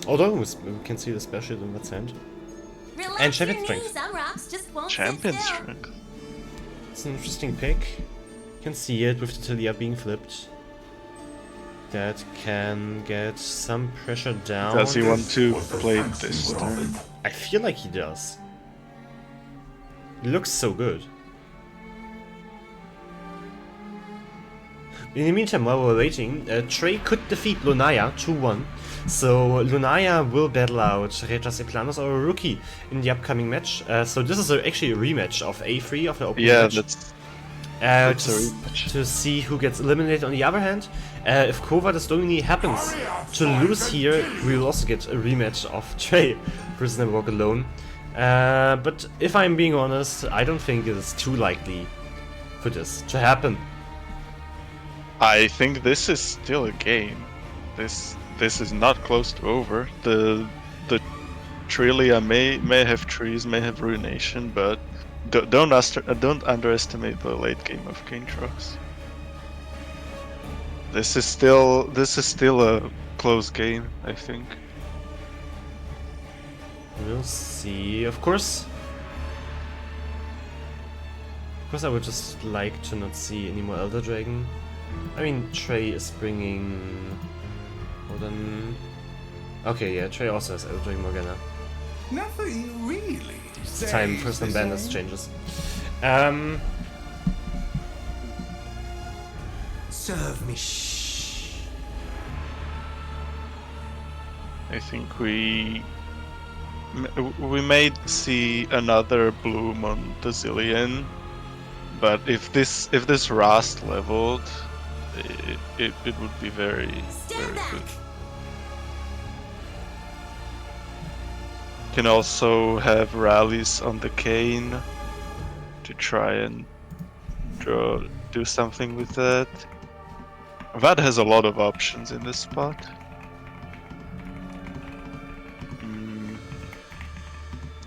Although we can see the special in that hand. Relax And Champion your Strength. knees, some rocks just won't Champion sit still. Strength. It's an interesting pick. You can see it with the Talia being flipped. That can get some pressure down. Does he want to play this turn? I feel like he does. It looks so good. In the meantime, while we're waiting, Trey could defeat Lunaya 2-1. So Lunaya will battle out Retas Eplanos, our rookie, in the upcoming match. So this is actually a rematch of A3 of the opening match. That's a rematch. To see who gets eliminated. On the other hand, if Kova the Stoney happens to lose here, we will also get a rematch of Trey versus Never Walk Alone. But if I'm being honest, I don't think it is too likely for this to happen. I think this is still a game. This is not close to over. The Trilia may have trees, may have ruination, but don't underestimate the late game of Kaintrox. This is still a close game, I think. We'll see. Of course, I would just like to not see any more Elder Dragon. I mean, Trey is bringing... Hold on... Okay, yeah, Trey also has Elder Dragon Morgana. Nothing really. It's time for some bandits changes. Serve me. I think we may see another bloom on the Zillion, but if this Rast leveled, it would be very good. Can also have rallies on the Cane to try and do something with that. Vad has a lot of options in this spot.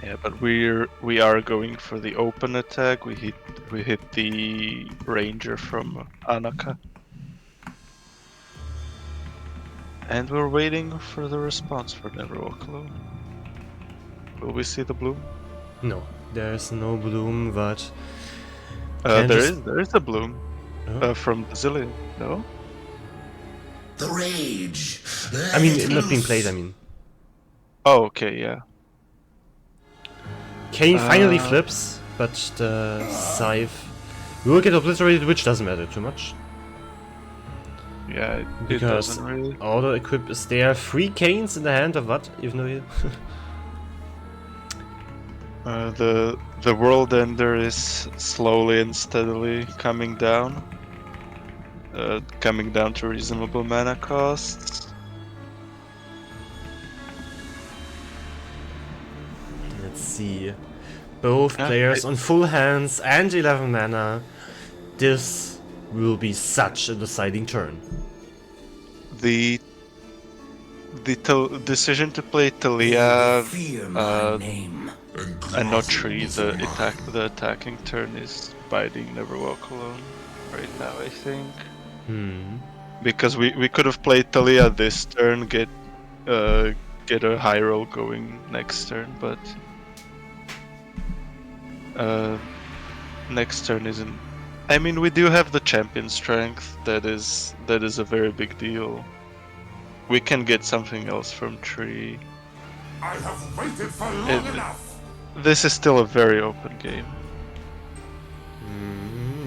Yeah, but we are going for the open attack. We hit the ranger from Anaka. And we're waiting for the response for Never Walk Alone. Will we see the bloom? No, there's no bloom, but... there is a bloom from Zillion, no? The rage. I mean, not being played, I mean. Oh, okay, yeah. Kane finally flips, but the Scythe will get obliterated, which doesn't matter too much. Yeah, it Because doesn't really. auto equip is there. 3 Canes in the hand of what? Even though The World Ender is slowly and steadily coming down. Coming down to reasonable mana costs. Let's see. Both players on full hands and 11 mana. This will be such a deciding turn. The decision to play Talia and not Tree, the attacking turn is biting Never Walk Alone right now, I think. Because we could have played Talia this turn, get a high roll going next turn, but next turn isn't. I mean, we do have the champion strength. That is a very big deal. We can get something else from Tree. I have waited for long enough. This is still a very open game.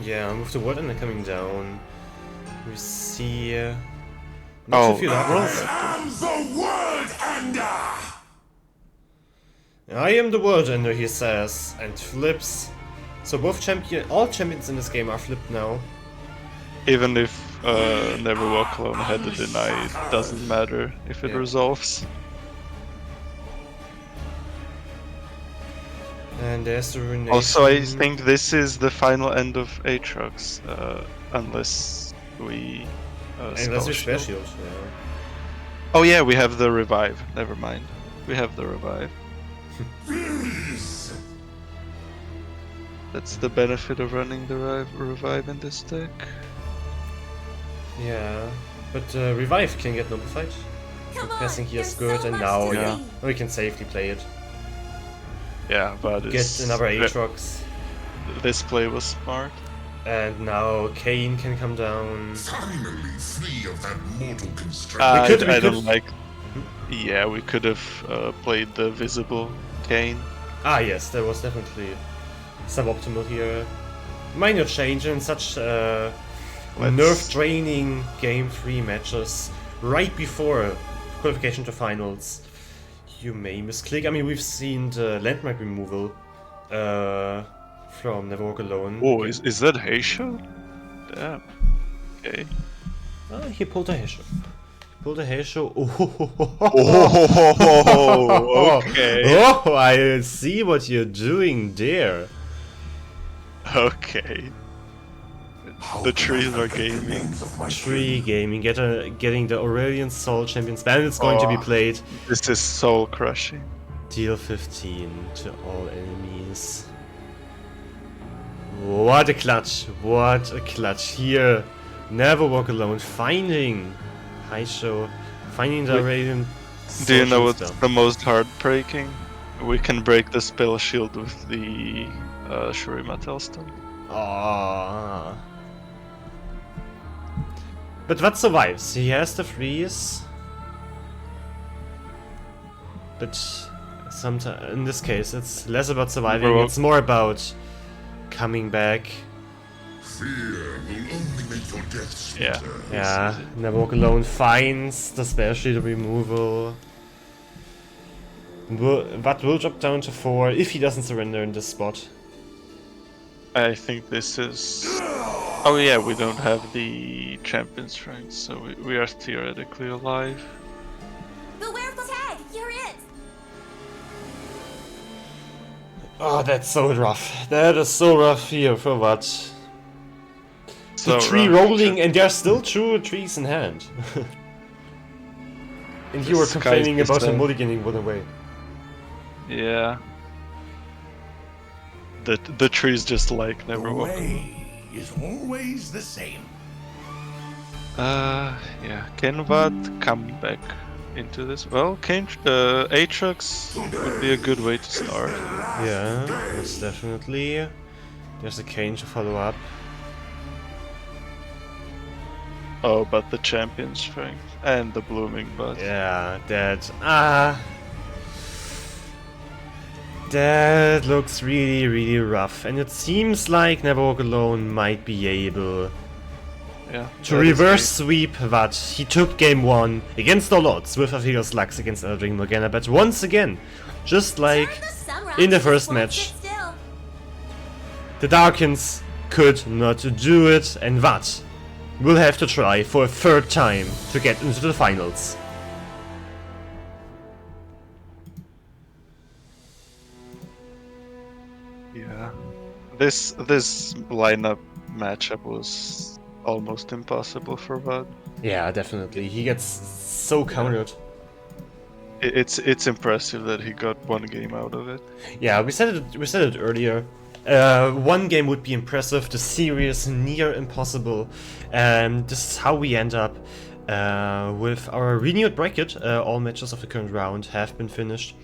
Yeah, with the World Ender coming down, we see... not too few darkness. I'm the World Ender! I am the World Ender, he says, and flips. So all champions in this game are flipped now. Even if Never Walk Alone had to deny, it doesn't matter if it resolves. And there's the ruination. Also, I think this is the final end of Aatrox, unless we unless we Spare Shield, yeah. Oh yeah, we have the revive. Never mind. We have the revive. That's the benefit of running the revive in this deck. Yeah, but revive can get notified. Passing here is good, and now we can safely play it. Yeah, but get another Aatrox. This play was smart. And now Kane can come down. Finally free of that mortal constraint. I don't like. Yeah, we could have played the visible Kane. Ah yes, that was definitely suboptimal here. Minor change in such nerve-draining Game 3 matches right before qualification to finals. You may misclick. I mean, we've seen the landmark removal from Never Walk Alone. Oh, is that Heisho? Damn. Okay. He pulled a Heisho. Pulled a Heisho. Oh, okay. Oh, I see what you're doing there. Okay. The trees are gaming. Tree gaming, getting the Aurelian Soul Champions ban. It's going to be played. This is soul crushing. Deal 15 to all enemies. What a clutch! What a clutch here! Never Walk Alone, finding Heisho, finding the Aurelian. Do you know what's the most heartbreaking? We can break the spell shield with the Shurima Tailstone. Ah. But what survives? He has the freeze. But sometimes, in this case, it's less about surviving, it's more about coming back. Fear will only make your death sweeter. Yeah, Never Walk Alone finds the spell shield removal. But will drop down to 4 if he doesn't surrender in this spot. I think this is... Oh yeah, we don't have the champion's rank, so we are theoretically alive. Beware of the tag! You're it! Oh, that's so rough. That is so rough here for what? So the tree rolling, and there are still 2 trees in hand. And you were complaining about the mulliganing one away. Yeah. The trees just like Never Walk Alone. The way is always the same. Yeah. Can Vad come back into this? Well, Aatrox would be a good way to start. Yeah, most definitely. There's a Kane to follow up. Oh, but the champion strength and the blooming bud. Yeah, that looks really, really rough. And it seems like Never Walk Alone might be able to reverse sweep what he took game 1 against all odds with Aphrodite Lux against Eldring Morgana. But once again, just like in the first match, the Darkins could not do it, and what? Will have to try for a 3rd time to get into the finals. Yeah. This lineup matchup was almost impossible for Vad. Yeah, definitely. He gets so countered. It's impressive that he got 1 game out of it. Yeah, we said it earlier. 1 game would be impressive, the series near impossible, and this is how we end up with our renewed bracket. All matches of the current round have been finished.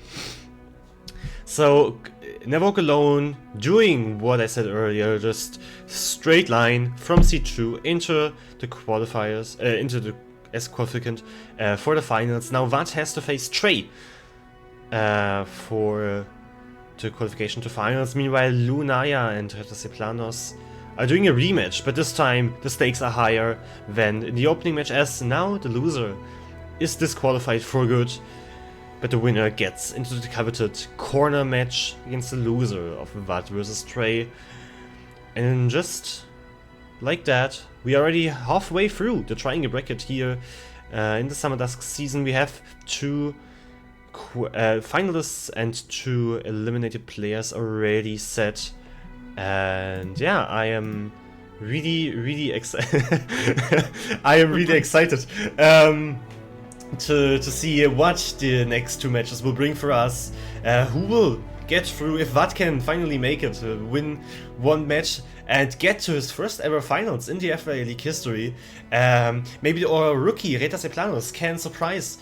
So, Never Walk Alone doing what I said earlier, just straight line from C2 into the qualifiers, as qualificant for the finals. Now Vad has to face Trey for the qualification to finals. Meanwhile, Lunaya and Retaseplanos are doing a rematch, but this time the stakes are higher than in the opening match, as now the loser is disqualified for good, but the winner gets into the coveted corner match against the loser of Vad vs. Trey. And just like that, we are already halfway through the triangle bracket here. In the Summer Dusk season, we have 2 finalists and 2 eliminated players already set. And yeah, I am really excited. I am really excited to see what the next 2 matches will bring for us. Who will get through, if Vad can finally make it, win 1 match and get to his first ever finals in the FA League history. Maybe our rookie Retas Eplanos can surprise.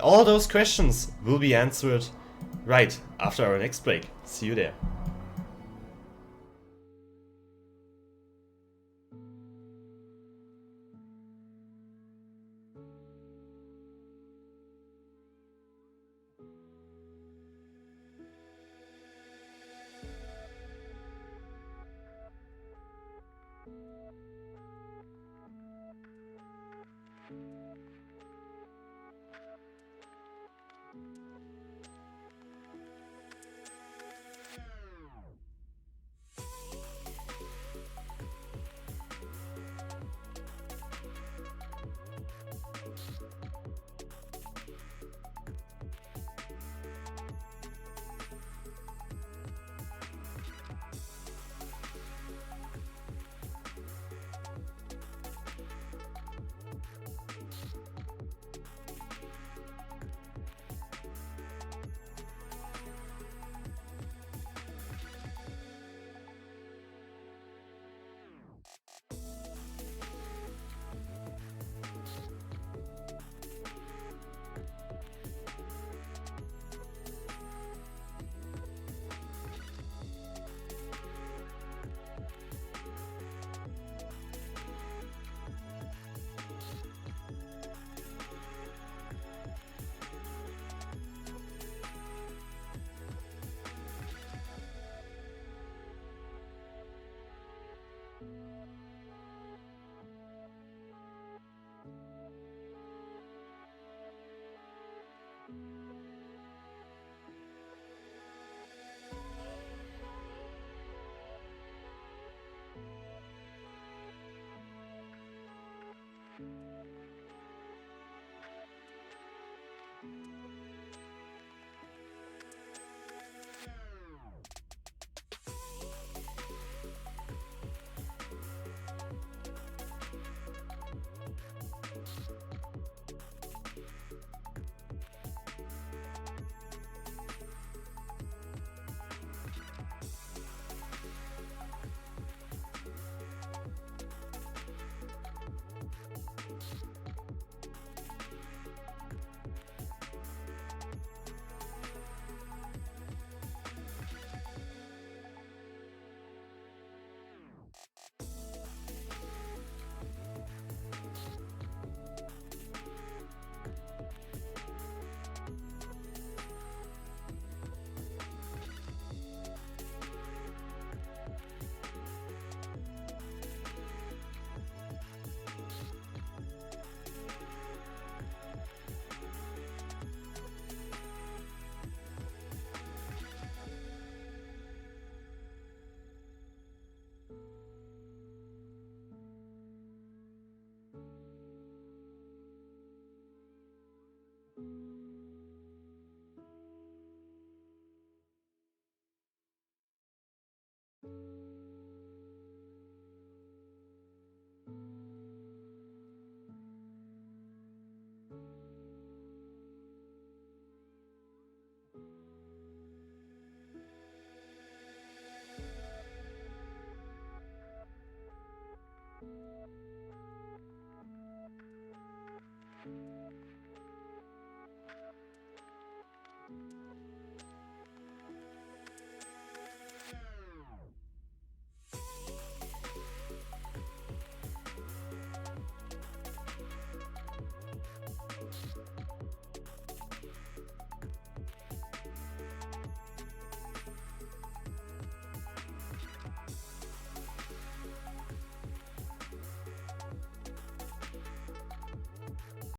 All those questions will be answered right after our next break. See you there.